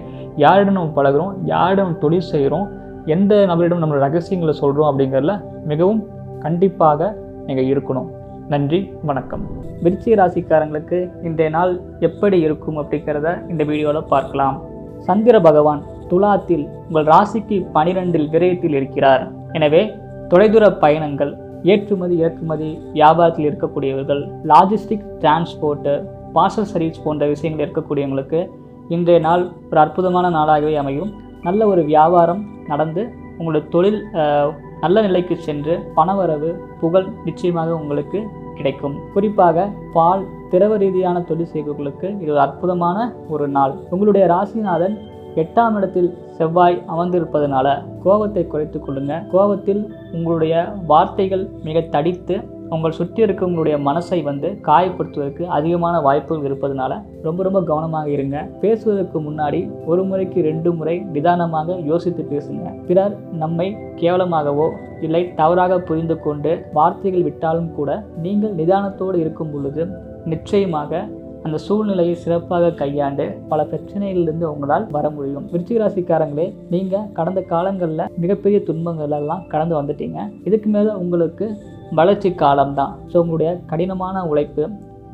யாரிடம் நம்ம பழகிறோம், யாரிடம் தொழில் செய்கிறோம், எந்த நபரிடம் நம்மளோட ரகசியங்களை சொல்கிறோம் அப்படிங்கிறதுல மிகவும் கண்டிப்பாக நீங்கள் இருக்கணும். நன்றி, வணக்கம். விருச்சிக ராசிக்காரங்களுக்கு இன்றைய நாள் எப்படி இருக்கும் அப்படிங்கிறத இந்த வீடியோவில் பார்க்கலாம். சந்திர பகவான் துலாத்தில் உங்கள் ராசிக்கு 12 விரயத்தில் இருக்கிறார். எனவே தொலைதூர பயணங்கள், ஏற்றுமதி இறக்குமதி வியாபாரத்தில் இருக்கக்கூடியவர்கள், லாஜிஸ்டிக், டிரான்ஸ்போர்ட்டு, பார்சல் சர்வீஸ் போன்ற விஷயங்கள் இருக்கக்கூடியவங்களுக்கு இன்றைய நாள் ஒரு அற்புதமான நாளாகவே அமையும். நல்ல ஒரு வியாபாரம் நடந்து உங்களுடைய தொழில் நல்ல நிலைக்கு சென்று பணவரவு, புகழ் நிச்சயமாக உங்களுக்கு கிடைக்கும். குறிப்பாக பால், திரவ ரீதியான தொழில் செய்பவர்களுக்கு இது ஒரு அற்புதமான ஒரு நாள். உங்களுடைய ராசிநாதன் 8ஆம் இடத்தில் செவ்வாய் அமர்ந்திருப்பதனால கோபத்தை குறைத்துக் கொள்ளுங்க. கோபத்தில் உங்களுடைய வார்த்தைகள் மிக தடித்து உங்கள் சுற்றி இருக்கவங்களுடைய மனசை காயப்படுத்துவதற்கு அதிகமான வாய்ப்புகள் இருப்பதனால ரொம்ப கவனமாக இருங்க. பேசுவதற்கு முன்னாடி ஒரு முறைக்கு 2 முறை நிதானமாக யோசித்து பேசுங்க. பிறர் நம்மை கேவலமாகவோ இல்லை தவறாக புரிந்து கொண்டு வார்த்தைகள் விட்டாலும் கூட நீங்கள் நிதானத்தோடு இருக்கும் பொழுது நிச்சயமாக அந்த சூழ்நிலையை சிறப்பாக கையாண்டு பல பிரச்சனைகளிலிருந்து உங்களால் வர முடியும். விருச்சிக ராசிக்காரங்களே, நீங்கள் கடந்த காலங்களில் மிகப்பெரிய துன்பங்கள் எல்லாம் கடந்து வந்துட்டீங்க. இதுக்கு மேலே உங்களுக்கு வளர்ச்சி காலம்தான். ஸோ உங்களுடைய கடினமான உழைப்பு,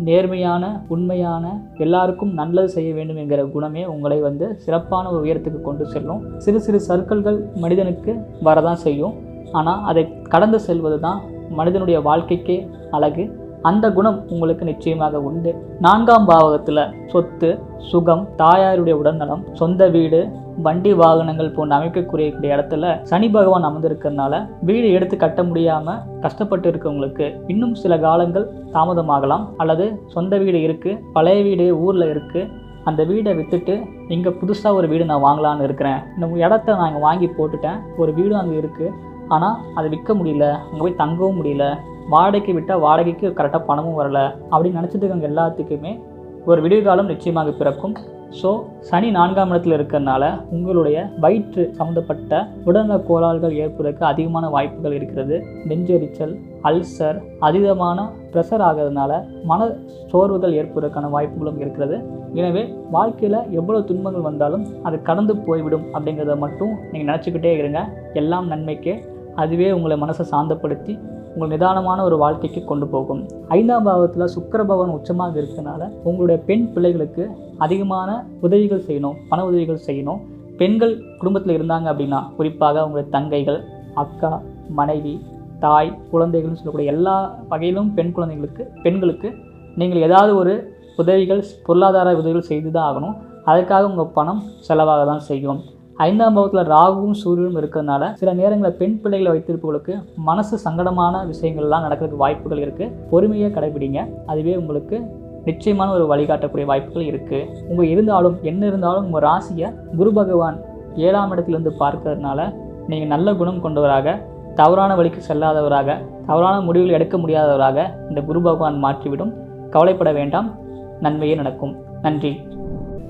நேர்மையான, உண்மையான, எல்லாருக்கும் நல்லது செய்ய வேண்டும் என்கிற குணமே உங்களை சிறப்பான ஒரு உயரத்துக்கு கொண்டு செல்லும். சிறு சிறு சர்க்கிள்கள் மனிதனுக்கு வரதான் செய்யும். ஆனால் அதை கடந்து செல்வது தான் மனிதனுடைய வாழ்க்கைக்கே அழகு. அந்த குணம் உங்களுக்கு நிச்சயமாக உண்டு. 4ஆம் பாவகத்தில் சொத்து, சுகம், தாயாருடைய உடல்நலம், சொந்த வீடு, வண்டி வாகனங்கள் போன்ற அமைக்கக்கூடிய இடத்துல சனி பகவான் அமர்ந்திருக்கிறதுனால வீடு எடுத்து கட்ட முடியாமல் கஷ்டப்பட்டு இருக்கவங்களுக்கு இன்னும் சில காலங்கள் தாமதமாகலாம். அல்லது சொந்த வீடு இருக்குது, பழைய வீடு ஊரில் இருக்குது, அந்த வீடை விற்றுட்டு இங்கே புதுசாக ஒரு வீடு நான் வாங்கலான்னு இருக்கிறேன், இந்த இடத்த நான் இங்கே வாங்கி போட்டுட்டேன், ஒரு வீடு அங்கே இருக்குது, ஆனால் அதை விற்க முடியல, அங்கே போய் தங்கவும் முடியல, வாடகைக்கு விட்டால் வாடகைக்கு கரெக்டாக பணமும் வரலை அப்படின்னு நினச்சிட்டு இருக்கவங்க எல்லாத்துக்குமே ஒரு விடிவுகாலம் நிச்சயமாக பிறக்கும். ஸோ சனி 4ஆம் இடத்தில் இருக்கிறதுனால உங்களுடைய வயிற்று சம்மந்தப்பட்ட உடல்நல கோளாறுகள் ஏற்படுவதற்கு அதிகமான வாய்ப்புகள் இருக்கிறது. நெஞ்செரிச்சல், அல்சர், அதீதமான ப்ரெஷர் ஆகிறதுனால மன சோர்வுகள் ஏற்படுவதற்கான வாய்ப்புகளும் இருக்கிறது. எனவே வாழ்க்கையில் எவ்வளோ துன்பங்கள் வந்தாலும் அது கடந்து போய்விடும் அப்படிங்கிறத மட்டும் நீங்கள் நினச்சிக்கிட்டே இருங்க. எல்லாம் நன்மைக்கே. அதுவே உங்களை மனசை சாந்தப்படுத்தி உங்கள் நிதானமான ஒரு வாழ்க்கைக்கு கொண்டு போகும். 5ஆம் பாவத்தில் சுக்கிர பகவான் உச்சமாக இருக்கிறதுனால உங்களுடைய பெண் பிள்ளைகளுக்கு அதிகமான உதவிகள் செய்யணும், பண உதவிகள் செய்யணும். பெண்கள் குடும்பத்தில் இருந்தாங்க அப்படின்னா, குறிப்பாக உங்களுடைய தங்கைகள், அக்கா, மனைவி, தாய், குழந்தைகள்னு சொல்லக்கூடிய எல்லா வகையிலும் பெண்களுக்கு நீங்கள் ஏதாவது ஒரு உதவிகள், பொருளாதார உதவிகள் செய்து தான் ஆகணும். அதற்காக உங்கள் பணம் செலவாக தான் செய்யும். 5ஆம் பாவத்தில் ராகுவும் சூரியனும் இருக்கிறதுனால சில நேரங்களில் பெண் பிள்ளைகளை வைத்திருப்பவர்களுக்கு மனசு சங்கடமான விஷயங்கள்லாம் நடக்கிறதுக்கு வாய்ப்புகள் இருக்குது. பொறுமையை கடைபிடிங்க. அதுவே உங்களுக்கு நிச்சயமான ஒரு வழிகாட்டக்கூடிய வாய்ப்புகள் இருக்குது. என்ன இருந்தாலும் உங்கள் ராசியை குரு பகவான் 7ஆம் இடத்திலிருந்து பார்க்கறதுனால நீங்கள் நல்ல குணம் கொண்டவராக, தவறான வழிக்கு செல்லாதவராக, தவறான முடிவுகள் எடுக்க முடியாதவராக இந்த குரு பகவான் மாற்றிவிடும். கவலைப்பட வேண்டாம், நன்மையே நடக்கும். நன்றி.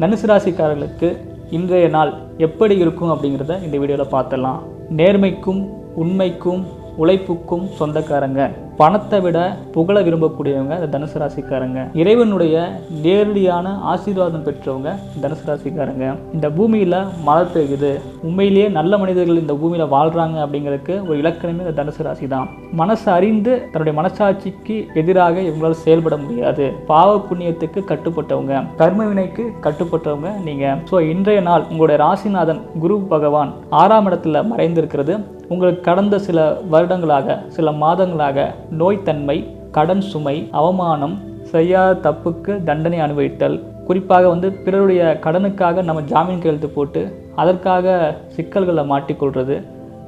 தனுசு ராசிக்காரர்களுக்கு இன்றைய நாள் எப்படி இருக்கும் அப்படிங்கிறத இந்த வீடியோவில் பார்த்துடலாம். நேர்மைக்கும் உண்மைக்கும் உழைப்புக்கும் சொந்தக்காரங்க, பணத்தை விட புகழ விரும்பக்கூடியவங்க இந்த தனுசு ராசிக்காரங்க. இறைவனுடைய நேரடியான ஆசீர்வாதம் பெற்றவங்க தனுசு ராசிக்காரங்க. இந்த பூமியில் மழை பெய்யுது, உண்மையிலேயே நல்ல மனிதர்கள் இந்த பூமியில் வாழ்கிறாங்க அப்படிங்கிறதுக்கு ஒரு இலக்கணமே இந்த தனுசு ராசி தான். மனசு அறிந்து தன்னுடைய மனசாட்சிக்கு எதிராக இவங்களால் செயல்பட முடியாது. பாவ புண்ணியத்துக்கு கட்டுப்பட்டவங்க, கர்ம வினைக்கு கட்டுப்பட்டவங்க நீங்கள். ஸோ இன்றைய நாள் உங்களுடைய ராசிநாதன் குரு பகவான் 6ஆம் இடத்துல மறைந்திருக்கிறது. உங்களுக்கு கடந்த சில வருடங்களாக, சில மாதங்களாக நோய்த்தன்மை, கடன் சுமை, அவமானம், செய்யாத தப்புக்கு தண்டனை அனுபவித்தல், குறிப்பாக பிறருடைய கடனுக்காக நம்ம ஜாமீன் கையெழுத்து போட்டு அதற்காக சிக்கல்களை மாட்டிக்கொள்வது,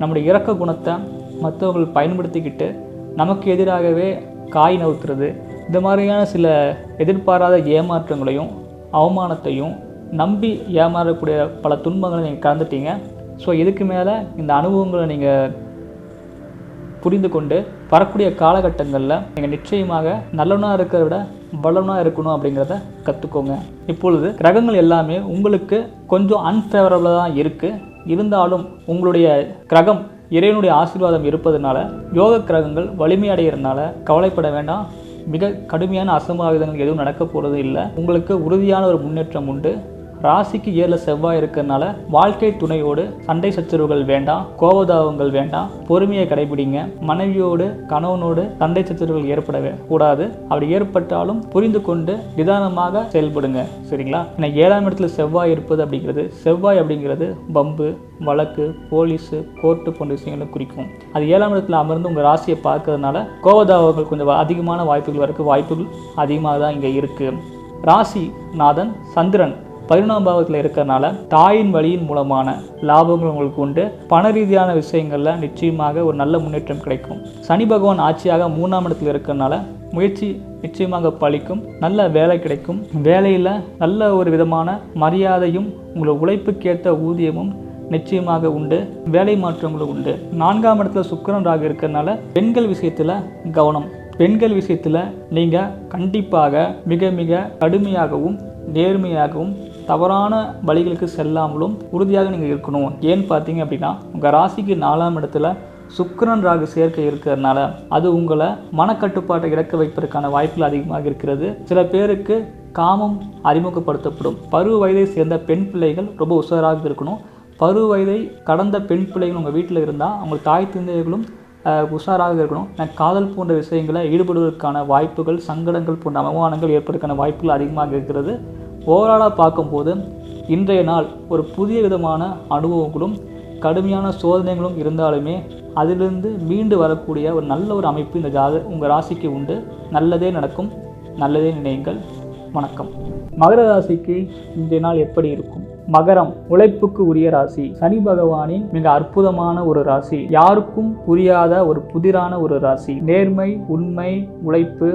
நம்முடைய இரக்க குணத்தை மற்றவர்கள் பயன்படுத்திக்கிட்டு நமக்கு எதிராகவே காய் நவுத்துறது, இந்த மாதிரியான சில எதிர்பாராத ஏமாற்றங்களையும் அவமானத்தையும் நம்பி ஏமாறக்கூடிய பல துன்பங்களை நீங்கள் கலந்துட்டீங்க. ஸோ இதுக்கு மேலே இந்த அனுபவங்களை நீங்கள் புரிந்து கொண்டு வரக்கூடிய காலகட்டங்களில் நீங்கள் நிச்சயமாக நல்லவனாக இருக்கிறத விட வல்லவனாக இருக்கணும் அப்படிங்கிறத கற்றுக்கோங்க. இப்பொழுது கிரகங்கள் எல்லாமே உங்களுக்கு கொஞ்சம் அன்ஃபேவரபுளாக தான் இருக்குது. இருந்தாலும் உங்களுடைய கிரகம் இறைவனுடைய ஆசீர்வாதம் இருப்பதனால, யோக கிரகங்கள் வலிமை அடைகிறதுனால கவலைப்பட வேண்டாம். மிக கடுமையான அசம்பாவிதங்கள் எதுவும் நடக்க போகிறது இல்லை. உங்களுக்கு உறுதியான ஒரு முன்னேற்றம் உண்டு. ராசிக்கு 7 செவ்வாய் இருக்கிறதுனால வாழ்க்கை துணையோடு சண்டை சச்சரவுகள் வேண்டாம், கோபதாபங்கள் வேண்டாம், பொறுமையை கடைபிடிங்க. மனைவியோடு கணவனோடு சண்டை சச்சரவுகள் ஏற்பட கூடாது. அப்படி ஏற்பட்டாலும் புரிந்து கொண்டு நிதானமாக செயல்படுங்க. சரிங்களா? ஏன்னா 7ஆம் இடத்துல செவ்வாய் இருப்பது அப்படிங்கிறது பம்பு, வழக்கு, போலீஸு, கோர்ட்டு போன்ற விஷயங்களை குறிக்கும். அது 7ஆம் இடத்துல அமர்ந்து உங்கள் ராசியை பார்க்கறதுனால கோபதாபங்கள் கொஞ்சம் அதிகமான வாய்ப்புகள் அதிகமாக தான் இங்கே இருக்குது. ராசிநாதன் சந்திரன் 11ஆம் பாவத்தில் இருக்கிறதுனால தாயின் வழியின் மூலமான லாபங்கள் உங்களுக்கு உண்டு. பண ரீதியான விஷயங்களில் நிச்சயமாக ஒரு நல்ல முன்னேற்றம் கிடைக்கும். சனி பகவான் ஆட்சியாக 3ஆம் இடத்துல இருக்கிறதுனால முயற்சி நிச்சயமாக பலிக்கும். நல்ல வேலை கிடைக்கும். வேலையில் நல்ல ஒரு விதமான மரியாதையும் உங்களை உழைப்புக்கேற்ற ஊதியமும் நிச்சயமாக உண்டு. வேலை மாற்றங்களும் உண்டு. 4ஆம் இடத்துல சுக்கிரன் ராகு இருக்கிறதுனால பெண்கள் விஷயத்தில் கவனம். பெண்கள் விஷயத்தில் நீங்கள் கண்டிப்பாக மிக மிக கடுமையாகவும் நேர்மையாகவும் தவறான வழிகளுக்கு செல்லாமலும் உறுதியாக நீங்கள் இருக்கணும். ஏன்னு பார்த்தீங்க அப்படின்னா உங்கள் ராசிக்கு 4ஆம் இடத்துல சுக்கிரன் ராகு சேர்க்கை இருக்கிறதுனால அது உங்களை மனக்கட்டுப்பாட்டை இழக்க வைப்பதற்கான வாய்ப்புகள் அதிகமாக இருக்கிறது. சில பேருக்கு காமம் அறிமுகப்படுத்தப்படும். பருவ வயதை சேர்ந்த பெண் பிள்ளைகள் ரொம்ப உஷாராக இருக்கணும். பருவ வயதை கடந்த பெண் பிள்ளைகள் உங்கள் வீட்டில் இருந்தால் அவங்க தாய் தந்தைகளும் உஷாராக இருக்கணும். காதல் போன்ற விஷயங்களை ஈடுபடுவதற்கான வாய்ப்புகள், சங்கடங்கள் போன்ற அவமானங்கள் ஏற்பதற்கான வாய்ப்புகள் அதிகமாக இருக்கிறது. ஓவராலாக பார்க்கும்போது இன்றைய நாள் ஒரு புதிய விதமான அனுபவங்களும் கடுமையான சோதனைகளும் இருந்தாலுமே அதிலிருந்து மீண்டு வரக்கூடிய ஒரு நல்ல ஒரு அமைப்பு இந்த உங்கள் ராசிக்கு உண்டு. நல்லதே நடக்கும், நல்லதே நினையுங்கள். வணக்கம். மகர ராசிக்கு இன்றைய நாள் எப்படி இருக்கும்? மகரம் உழைப்புக்கு உரிய ராசி. சனி பகவானின் மிக அற்புதமான ஒரு ராசி. யாருக்கும் புரியாத ஒரு புதிரான ஒரு ராசி. நேர்மை, உண்மை, உழைப்பு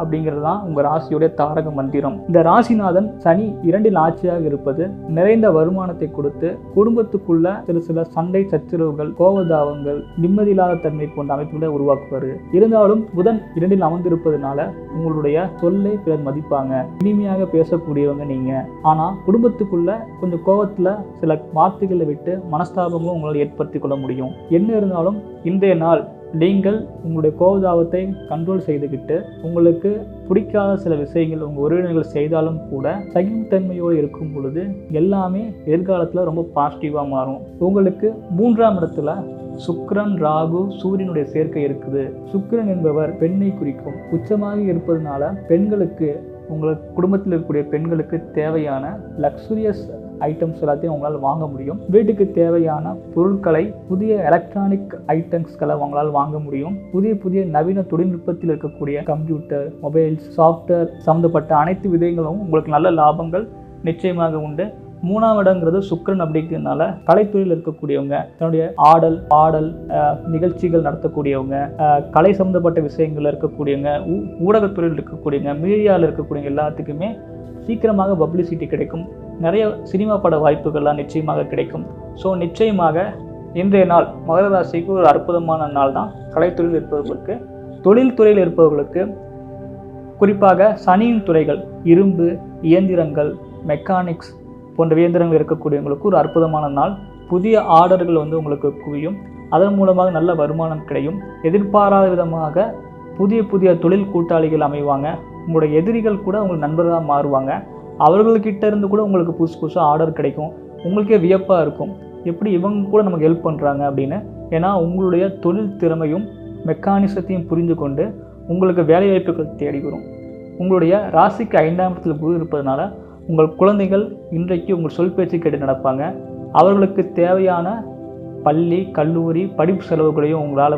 அப்படிங்கிறது தான் உங்க ராசியுடைய தாரக மந்திரம். இந்த ராசிநாதன் சனி 2இல் ஆட்சியாக இருப்பது நிறைந்த வருமானத்தை கொடுத்து குடும்பத்துக்குள்ள சில சண்டை சச்சரவுகள், கோபதாபங்கள், நிம்மதியில்லாத தன்மை போன்ற அமைப்புகளை உருவாக்குவார். இருந்தாலும் புதன் 2இல் அமர்ந்திருப்பதனால உங்களுடைய சொல்லை பிறர் மதிப்பாங்க. இனிமையாக பேசக்கூடியவங்க நீங்க. ஆனா குடும்பத்துக்குள்ள கொஞ்சம் கோபத்துல சில வார்த்தைகளை விட்டு மனஸ்தாபங்களும் உங்களால் ஏற்படுத்திக் கொள்ள முடியும். என்ன இருந்தாலும் இன்றைய நாள் நீங்கள் உங்களுடைய கோபதாபத்தை கண்ட்ரோல் செய்துக்கிட்டு உங்களுக்கு பிடிக்காத சில விஷயங்கள் உங்கள் உறவினர்கள் செய்தாலும் கூட சகிப்புத்தன்மையோடு இருக்கும் பொழுது எல்லாமே எதிர்காலத்தில் ரொம்ப பாசிட்டிவாக மாறும். உங்களுக்கு 3ஆம் இடத்துல சுக்கிரன் ராகு சூரியனுடைய சேர்க்கை இருக்குது. சுக்கிரன் என்பவர் பெண்ணை குறிக்கும். உச்சமாக இருப்பதனால பெண்களுக்கு உங்களுக்கு குடும்பத்தில் இருக்கக்கூடிய பெண்களுக்கு தேவையான லக்ஸுரியஸ் ஐட்டம்ஸ் எல்லாத்தையும் உங்களால் வாங்க முடியும். வீட்டுக்கு தேவையான பொருட்களை, புதிய எலக்ட்ரானிக் ஐட்டம்ஸ்களை உங்களால் வாங்க முடியும். புதிய நவீன தொழில்நுட்பத்தில் இருக்கக்கூடிய கம்ப்யூட்டர், மொபைல்ஸ், சாஃப்ட்வேர் சம்மந்தப்பட்ட அனைத்து விதங்களும் உங்களுக்கு நல்ல லாபங்கள் நிச்சயமாக உண்டு. 3ஆம் இடங்கிறது சுக்கிரன் அப்படிங்கிறதுனால கலைத்துறையில் இருக்கக்கூடியவங்க, தன்னுடைய ஆடல், பாடல், நிகழ்ச்சிகள் நடத்தக்கூடியவங்க, கலை சம்மந்தப்பட்ட விஷயங்கள் இருக்கக்கூடியவங்க, ஊடகத்துறையில் இருக்கக்கூடியவங்க, மீடியாவில் இருக்கக்கூடியவங்க எல்லாத்துக்குமே சீக்கிரமாக பப்ளிசிட்டி கிடைக்கும். நிறைய சினிமா பட வாய்ப்புகள்லாம் நிச்சயமாக கிடைக்கும். ஸோ நிச்சயமாக இன்றைய நாள் மகர ராசிக்கு ஒரு அற்புதமான நாள் தான். கலைத்துறையில் இருப்பவர்களுக்கு, தொழில் துறையில் இருப்பவர்களுக்கு, குறிப்பாக சனியின் துறைகள், இரும்பு, இயந்திரங்கள், மெக்கானிக்ஸ் போன்ற இயந்திரங்கள் இருக்கக்கூடியவங்களுக்கு ஒரு அற்புதமான நாள். புதிய ஆர்டர்கள் உங்களுக்கு குவியும். அதன் மூலமாக நல்ல வருமானம் கிடைக்கும். எதிர்பாராத விதமாக புதிய தொழில் கூட்டாளிகள் அமைவாங்க. உங்களுடைய எதிரிகள் கூட உங்களுக்கு நண்பர்களாக மாறுவாங்க. அவர்கள்கிட்ட இருந்து கூட உங்களுக்கு புதுசாக ஆர்டர் கிடைக்கும். உங்களுக்கே வியப்பாக இருக்கும், எப்படி இவங்க கூட நமக்கு ஹெல்ப் பண்ணுறாங்க அப்படின்னு. ஏன்னா உங்களுடைய தொழில் திறமையும் மெக்கானிசத்தையும் புரிந்து கொண்டு உங்களுக்கு வேலை வாய்ப்புகள் தேடி வரும். உங்களுடைய ராசிக்கு 5ஆம் இடத்தில் குரு இருப்பதனால உங்கள் குழந்தைகள் இன்றைக்கு உங்கள் சொல் பேச்சு கேட்டு நடப்பாங்க. அவர்களுக்கு தேவையான பள்ளி, கல்லூரி, படிப்பு செலவுகளையும் உங்களால்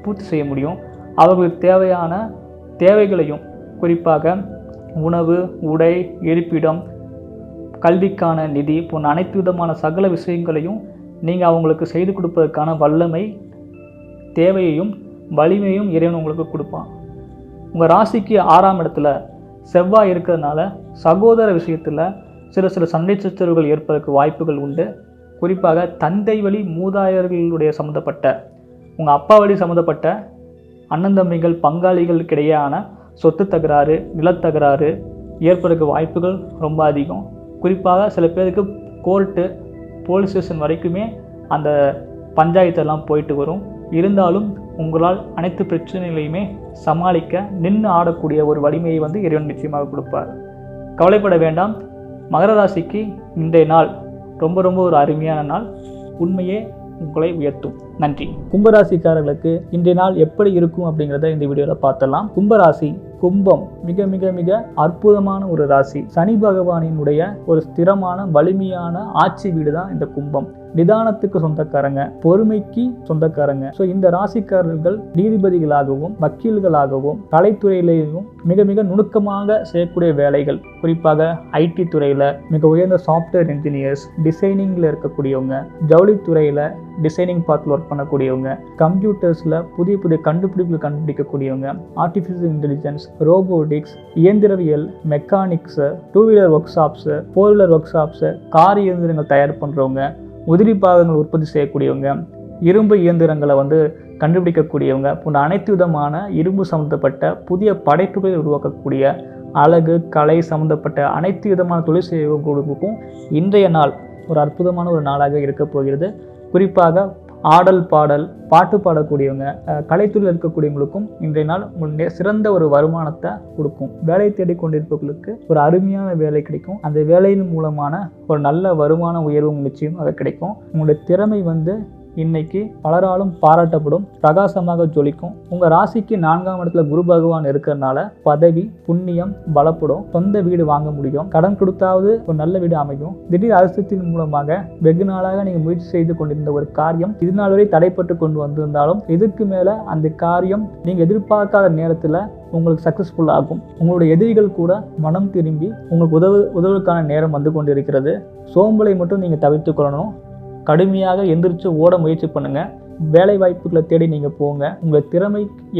பூர்த்தி செய்ய முடியும். அவர்களுக்கு தேவையான தேவைகளையும், குறிப்பாக உணவு, உடை, இருப்பிடம், கல்விக்கான நிதி போன்ற அனைத்து விதமான சகல விஷயங்களையும் நீங்கள் அவங்களுக்கு செய்து கொடுப்பதற்கான வல்லமை, தேவையையும் வலிமையும் இறைவன் உங்களுக்கு கொடுப்பான். உங்கள் ராசிக்கு 6ஆம் இடத்துல செவ்வாய் இருக்கிறதுனால சகோதர விஷயத்தில் சில சண்டை சச்சரவுகள் ஏற்பதற்கு வாய்ப்புகள் உண்டு. குறிப்பாக தந்தை வழி மூதாதையர்களுடைய சம்மந்தப்பட்ட, உங்கள் அப்பா வழி சம்மந்தப்பட்ட அண்ணன் தம்பிகள், பங்காளிகளுக்கு இடையேயான சொத்து தகராறு, நிலத்தகராறு ஏற்பதற்கு வாய்ப்புகள் ரொம்ப அதிகம். குறிப்பாக சில பேருக்கு கோர்ட்டு, போலீஸ் ஸ்டேஷன் வரைக்குமே அந்த பஞ்சாயத்தெல்லாம் போயிட்டு வரும். இருந்தாலும் உங்களால் அனைத்து பிரச்சனைகளையுமே சமாளிக்க நின்று ஆடக்கூடிய ஒரு வலிமையை இறைவன் நிச்சயமாக கொடுப்பார். கவலைப்பட வேண்டாம். மகர ராசிக்கு இன்றைய நாள் ரொம்ப ரொம்ப ஒரு அருமையான நாள். உண்மையே உங்களை உயர்த்தும். நன்றி. கும்பராசிக்காரர்களுக்கு இன்றைய நாள் எப்படி இருக்கும் அப்படிங்கிறத இந்த வீடியோவில் பார்த்தலாம். கும்பராசி, கும்பம் மிக மிக மிக அற்புதமான ஒரு ராசி. சனி பகவானினுடைய ஒரு ஸ்திரமான வலிமையான ஆட்சி வீடு தான் இந்த கும்பம். நிதானத்துக்கு சொந்தக்காரங்க, பொறுமைக்கு சொந்தக்காரங்க. ஸோ இந்த ராசிக்காரர்கள் நீதிபதிகளாகவும் வக்கீல்களாகவும் கலைத்துறையிலையும் மிக மிக நுணுக்கமாக செய்யக்கூடிய வேலைகள், குறிப்பாக ஐடி துறையில் மிக உயர்ந்த சாஃப்ட்வேர் இன்ஜினியர்ஸ், டிசைனிங்கில் இருக்கக்கூடியவங்க, ஜவுளித்துறையில் டிசைனிங் பார்ட்டில் ஒர்க் பண்ணக்கூடியவங்க, கம்ப்யூட்டர்ஸில் புதிய புதிய கண்டுபிடிப்புகள் கண்டுபிடிக்கக்கூடியவங்க, ஆர்டிஃபிஷியல் இன்டெலிஜென்ஸ், ரோபோட்டிக்ஸ், இயந்திரவியல், mechanics, 2 wheeler work shops, 4 wheeler work shops, car இயந்திரங்கள் தயார் பண்ணுறவங்க, உதிரி பாகங்கள் உற்பத்தி செய்யக்கூடியவங்க, இரும்பு இயந்திரங்களை கண்டுபிடிக்கக்கூடியவங்க போன்ற அனைத்து விதமான இரும்பு சம்மந்தப்பட்ட புதிய படைப்புகளை உருவாக்கக்கூடிய அழகு கலை சம்மந்தப்பட்ட அனைத்து விதமான தொழில் செய்யக்கூடியவங்களுக்கும் இன்றைய நாள் ஒரு அற்புதமான ஒரு நாளாக இருக்க போகிறது. குறிப்பாக ஆடல் பாடல் பாட்டு பாடக்கூடியவங்க, கலைத்துறையில் இருக்கக்கூடியவங்களுக்கும் இன்றைய நாள் சிறந்த ஒரு வருமானத்தை கொடுக்கும். வேலை தேடிக்கொண்டிருப்பவர்களுக்கு ஒரு அருமையான வேலை கிடைக்கும். அந்த வேலையின் மூலமான ஒரு நல்ல வருமான உயர்வும் நிச்சயமாக கிடைக்கும். உங்களுடைய திறமை இன்னைக்கு பலராலும் பாராட்டப்படும், பிரகாசமாக ஜொலிக்கும். உங்க ராசிக்கு 4ஆம் இடத்துல குரு பகவான் இருக்கிறதுனால பதவி புண்ணியம் பலப்படும். சொந்த வீடு வாங்க முடியும். கடன் கொடுத்தாவது ஒரு நல்ல வீடு அமையும். திடீர் அதிர்ஷ்டத்தின் மூலமாக வெகு நாளாக நீங்க முயற்சி செய்து கொண்டிருந்த ஒரு காரியம் இது நாள் வரை தடைப்பட்டு கொண்டு வந்திருந்தாலும் இதுக்கு மேல அந்த காரியம் நீங்க எதிர்பார்க்காத நேரத்துல உங்களுக்கு சக்சஸ்ஃபுல் ஆகும். உங்களுடைய எதிரிகள் கூட மனம் திரும்பி உங்களுக்கு உதவுக்கான நேரம் வந்து கொண்டிருக்கிறது. சோம்பலை மட்டும் நீங்க தவிர்த்து கொள்ளணும். கடுமையாக எந்திரிச்சு ஓட முயற்சி பண்ணுங்க. வேலை வாய்ப்புகளை தேடி நீங்கள் போங்க. உங்கள்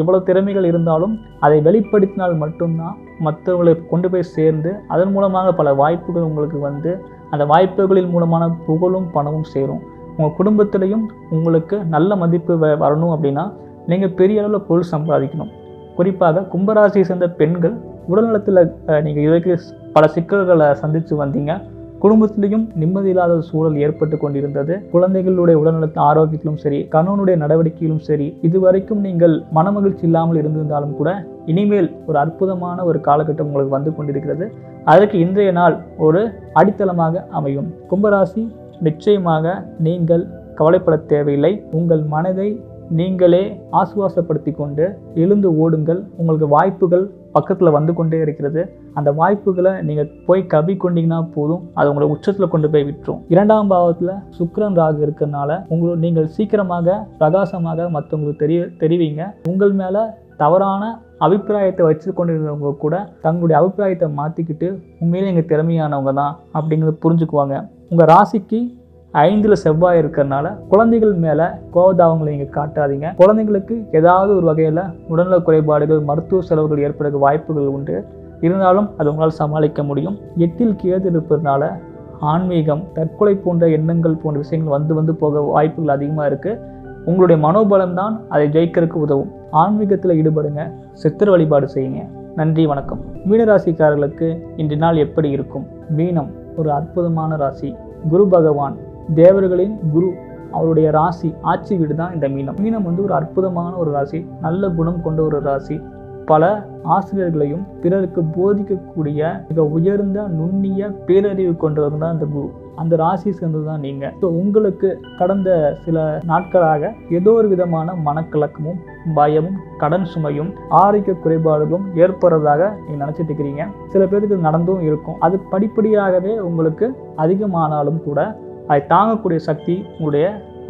எவ்வளோ திறமைகள் இருந்தாலும் அதை வெளிப்படுத்தினால் மட்டும்தான் மற்றவங்களை கொண்டு போய் சேர்ந்து அதன் மூலமாக பல வாய்ப்புகள் உங்களுக்கு அந்த வாய்ப்புகளின் மூலமான புகழும் பணமும் சேரும். உங்கள் குடும்பத்திலையும் உங்களுக்கு நல்ல மதிப்பு வரணும் அப்படின்னா நீங்கள் பெரிய அளவில் பொருள் சம்பாதிக்கணும். குறிப்பாக கும்பராசியை சேர்ந்த பெண்கள் உடல்நலத்தில் நீங்கள் இதுவரைக்கு பல சிக்கல்களை சந்தித்து வந்தீங்க. குடும்பத்திலையும் நிம்மதி இல்லாத சூழல் ஏற்பட்டு கொண்டிருந்தது. குழந்தைகளுடைய உடல்நலத்தின் ஆரோக்கியத்திலும் சரி, கணவனுடைய நடவடிக்கையிலும் சரி, இதுவரைக்கும் நீங்கள் மனமகிழ்ச்சி இல்லாமல் இருந்திருந்தாலும் கூட இனிமேல் ஒரு அற்புதமான ஒரு காலகட்டம் உங்களுக்கு வந்து கொண்டிருக்கிறது. அதற்கு இன்றைய நாள் ஒரு அடித்தளமாக அமையும். கும்பராசி, நிச்சயமாக நீங்கள் கவலைப்பட தேவையில்லை. உங்கள் மனதை நீங்களே ஆசுவாசப்படுத்தி கொண்டு எழுந்து ஓடுங்கள். உங்களுக்கு வாய்ப்புகள் பக்கத்தில் வந்து கொண்டே இருக்கிறது. அந்த வாய்ப்புகளை நீங்கள் போய் கவி கொண்டீங்கன்னா போதும், அது உங்களை உச்சத்தில் கொண்டு போய் விட்டுரும். 2ஆம் பாவத்தில் சுக்கிரன் ராகு இருக்கிறதுனால நீங்கள் சீக்கிரமாக பிரகாசமாக மற்றவங்களுக்கு தெரிவிங்க. உங்கள் மேலே தவறான அபிப்பிராயத்தை வச்சு கொண்டிருந்தவங்க கூட தங்களுடைய அபிப்பிராயத்தை மாற்றிக்கிட்டு உண்மையிலே எங்கள் திறமையானவங்க தான் அப்படிங்கிறத புரிஞ்சுக்குவாங்க. உங்கள் ராசிக்கு 5ல் செவ்வாய் இருக்கிறதுனால குழந்தைகள் மேலே கோபதாபங்களை நீங்கள் காட்டாதீங்க. குழந்தைங்களுக்கு ஏதாவது ஒரு வகையில் உடல்நல குறைபாடுகள், மருத்துவ செலவுகள் ஏற்பட வாய்ப்புகள் உண்டு. இருந்தாலும் அது உங்களால் சமாளிக்க முடியும். 8ல் கேது இருப்பதனால ஆன்மீகம், தற்கொலை போன்ற எண்ணங்கள் போன்ற விஷயங்கள் வந்து போக வாய்ப்புகள் அதிகமாக இருக்குது. உங்களுடைய மனோபலம் தான் அதை ஜெயிக்கிறதுக்கு உதவும். ஆன்மீகத்தில் ஈடுபடுங்க, சித்திர வழிபாடு செய்யுங்க. நன்றி, வணக்கம். மீனராசிக்காரர்களுக்கு இன்றைய நாள் எப்படி இருக்கும்? மீனம் ஒரு அற்புதமான ராசி. குரு பகவான் தேவர்களின் குரு, அவருடைய ராசி ஆட்சி வீடு தான் இந்த மீனம். மீனம் ஒரு அற்புதமான ஒரு ராசி, நல்ல குணம் கொண்ட ஒரு ராசி. பல ஆசிரியர்களையும் பிறருக்கு போதிக்கக்கூடிய மிக உயர்ந்த நுண்ணிய பேரறிவு கொண்டவர் தான் இந்த குரு. அந்த ராசி சேர்ந்தது தான் நீங்கள். ஸோ உங்களுக்கு கடந்த சில நாட்களாக ஏதோ ஒரு விதமான மனக்கலக்கமும் பயமும் கடன் சுமையும் ஆரோக்கிய குறைபாடுகளும் ஏற்படுறதாக நீங்கள் நினச்சிட்டு இருக்கிறீங்க. சில பேருக்கு நடந்தும் இருக்கும். அது படிப்படியாகவே உங்களுக்கு அதிகமானாலும் கூட அதை தாங்கக்கூடிய சக்தி உங்களுடைய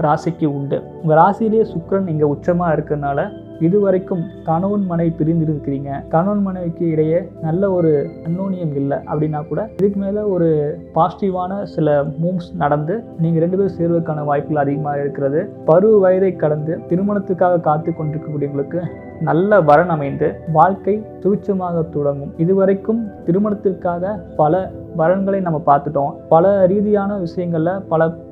ராசிக்கு உண்டு. உங்கள் ராசியிலேயே சுக்கிரன் இங்கே உச்சமாக இருக்கிறதுனால இதுவரைக்கும் கணவன் மனைவி பிரிந்திருக்கிறீங்க, கணவன் மனைவிக்கு இடையே நல்ல ஒரு அன்னோனியம் இல்லை அப்படின்னா கூட இதுக்கு மேலே ஒரு பாசிட்டிவான சில மூவ்ஸ் நடந்து நீங்கள் 2 பேரும் சேர்வதற்கான வாய்ப்புகள் அதிகமாக இருக்கிறது. பருவ வயதை கடந்து திருமணத்துக்காக காத்து கொண்டிருக்கக்கூடியவங்களுக்கு நல்ல வரன் அமைந்து வாழ்க்கை சுவிட்சமாக தொடங்கும். இதுவரைக்கும் திருமணத்திற்காக பல வரன்களை நம்ம பார்த்துட்டோம். பல ரீதியான விஷயங்கள்ல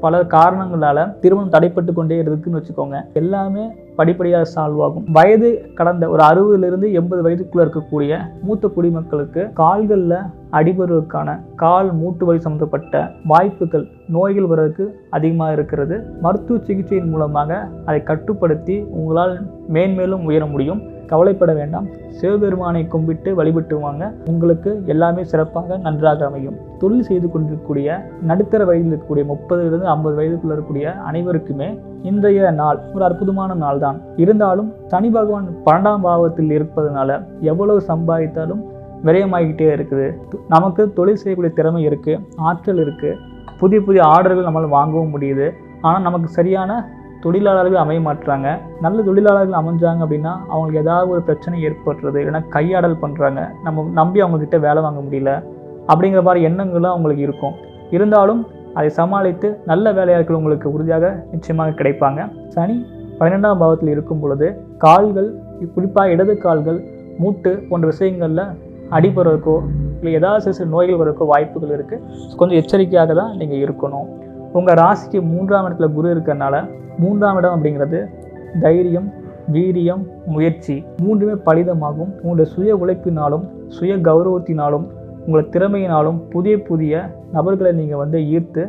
பல காரணங்களால திருமணம் தடைப்பட்டு கொண்டே இருக்குன்னு வச்சுக்கோங்க. எல்லாமே படிப்படியாக சால்வ் ஆகும். வயது கடந்த ஒரு 60லிருந்து 80 வயதுக்குள்ள இருக்கக்கூடிய மூத்த குடிமக்களுக்கு கால்களில் அடிபடுவதற்கான கால் மூட்டு வலி சம்பந்தப்பட்ட வாய்ப்புகள், நோய்கள் வர்றதுக்கு அதிகமாக இருக்கிறது. மருத்துவ சிகிச்சையின் மூலமாக அதை கட்டுப்படுத்தி உங்களால் மேன்மேலும் உயர முடியும். கவலைப்பட வேண்டாம். சிவபெருமானை கும்பிட்டு வழிபட்டு வாங்க. உங்களுக்கு எல்லாமே சிறப்பாக நன்றாக அமையும். தொழில் செய்து கொண்டிருக்கக்கூடிய நடுத்தர வயதில் இருக்கக்கூடிய 30 50 வயதுக்குள்ள இருக்கக்கூடிய அனைவருக்குமே இன்றைய நாள் ஒரு அற்புதமான நாள் தான். இருந்தாலும் சனி பகவான் 12ஆம் பாவத்தில் இருப்பதனால எவ்வளவு சம்பாதித்தாலும் விரயமாகிக்கிட்டே இருக்குது. நமக்கு தொழில் செய்யக்கூடிய திறமை இருக்குது, ஆற்றல் இருக்குது, புதிய புதிய ஆர்டர்கள் நம்மளால் வாங்கவும் முடியுது. ஆனால் நமக்கு சரியான தொழிலாளர்கள் அமைய மாட்டுறாங்க. நல்ல தொழிலாளர்கள் அமைஞ்சாங்க அப்படின்னா அவங்களுக்கு ஏதாவது ஒரு பிரச்சனை ஏற்படுறது, இல்லைன்னா கையாடல் பண்ணுறாங்க, நம்ம நம்பி அவங்கக்கிட்ட வேலை வாங்க முடியல அப்படிங்கிற மாதிரி எண்ணங்களும் அவங்களுக்கு இருக்கும். இருந்தாலும் அதை சமாளித்து நல்ல வேலையாட்கள் உங்களுக்கு உறுதியாக நிச்சயமாக கிடைப்பாங்க. சனி 12ஆம் பாவத்தில் இருக்கும் பொழுது கால்கள், குறிப்பாக இடது கால்கள், மூட்டு போன்ற விஷயங்களில் அடிபடுறதுக்கோ இல்லை ஏதாவது சில நோய்கள் வரக்கோ வாய்ப்புகள் இருக்குது. கொஞ்சம் எச்சரிக்கையாக தான் நீங்கள் இருக்கணும். உங்கள் ராசிக்கு 3ஆம் இடத்துல குரு இருக்கிறதுனால 3ஆம் இடம் அப்படிங்கிறது தைரியம், வீரியம், முயற்சி மூன்றுமே பலிதமாகும். உங்களுடைய சுய உழைப்பினாலும் சுய கௌரவத்தினாலும் உங்கள் திறமையினாலும் புதிய புதிய நபர்களை நீங்கள் ஈர்த்து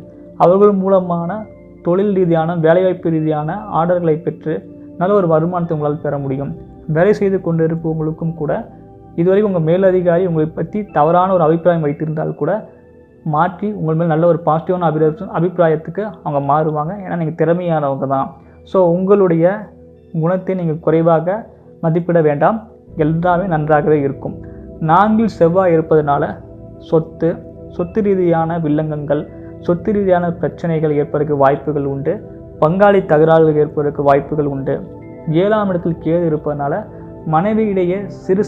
அவர்கள் மூலமான தொழில் ரீதியான வேலைவாய்ப்பு ரீதியான ஆர்டர்களை பெற்று நல்ல ஒரு வருமானத்தை உங்களால் பெற முடியும். வேலை செய்து கொண்டு இருப்பவங்களுக்கும் கூட இதுவரைக்கும் உங்கள் மேலதிகாரி உங்களை பற்றி தவறான ஒரு அபிப்பிராயம் வைத்திருந்தால் கூட மாற்றி உங்கள் மேல் நல்ல ஒரு பாசிட்டிவான அபிப்பிராயத்துக்கு அவங்க மாறுவாங்க. ஏன்னா நீங்கள் திறமையானவங்க தான். ஸோ உங்களுடைய குணத்தை நீங்கள் குறைவாக மதிப்பிட வேண்டாம். எல்லாமே நன்றாகவே இருக்கும். 4இல் செவ்வாய் இருப்பதனால சொத்து ரீதியான வில்லங்கங்கள், சொத்து ரீதியான பிரச்சனைகள் ஏற்பதற்கு வாய்ப்புகள் உண்டு. பங்காளி தகராறுகள் ஏற்பதற்கு வாய்ப்புகள் உண்டு. 7ஆம் இடத்தில் கேது இருப்பதனால மனைவியிடையே சிறு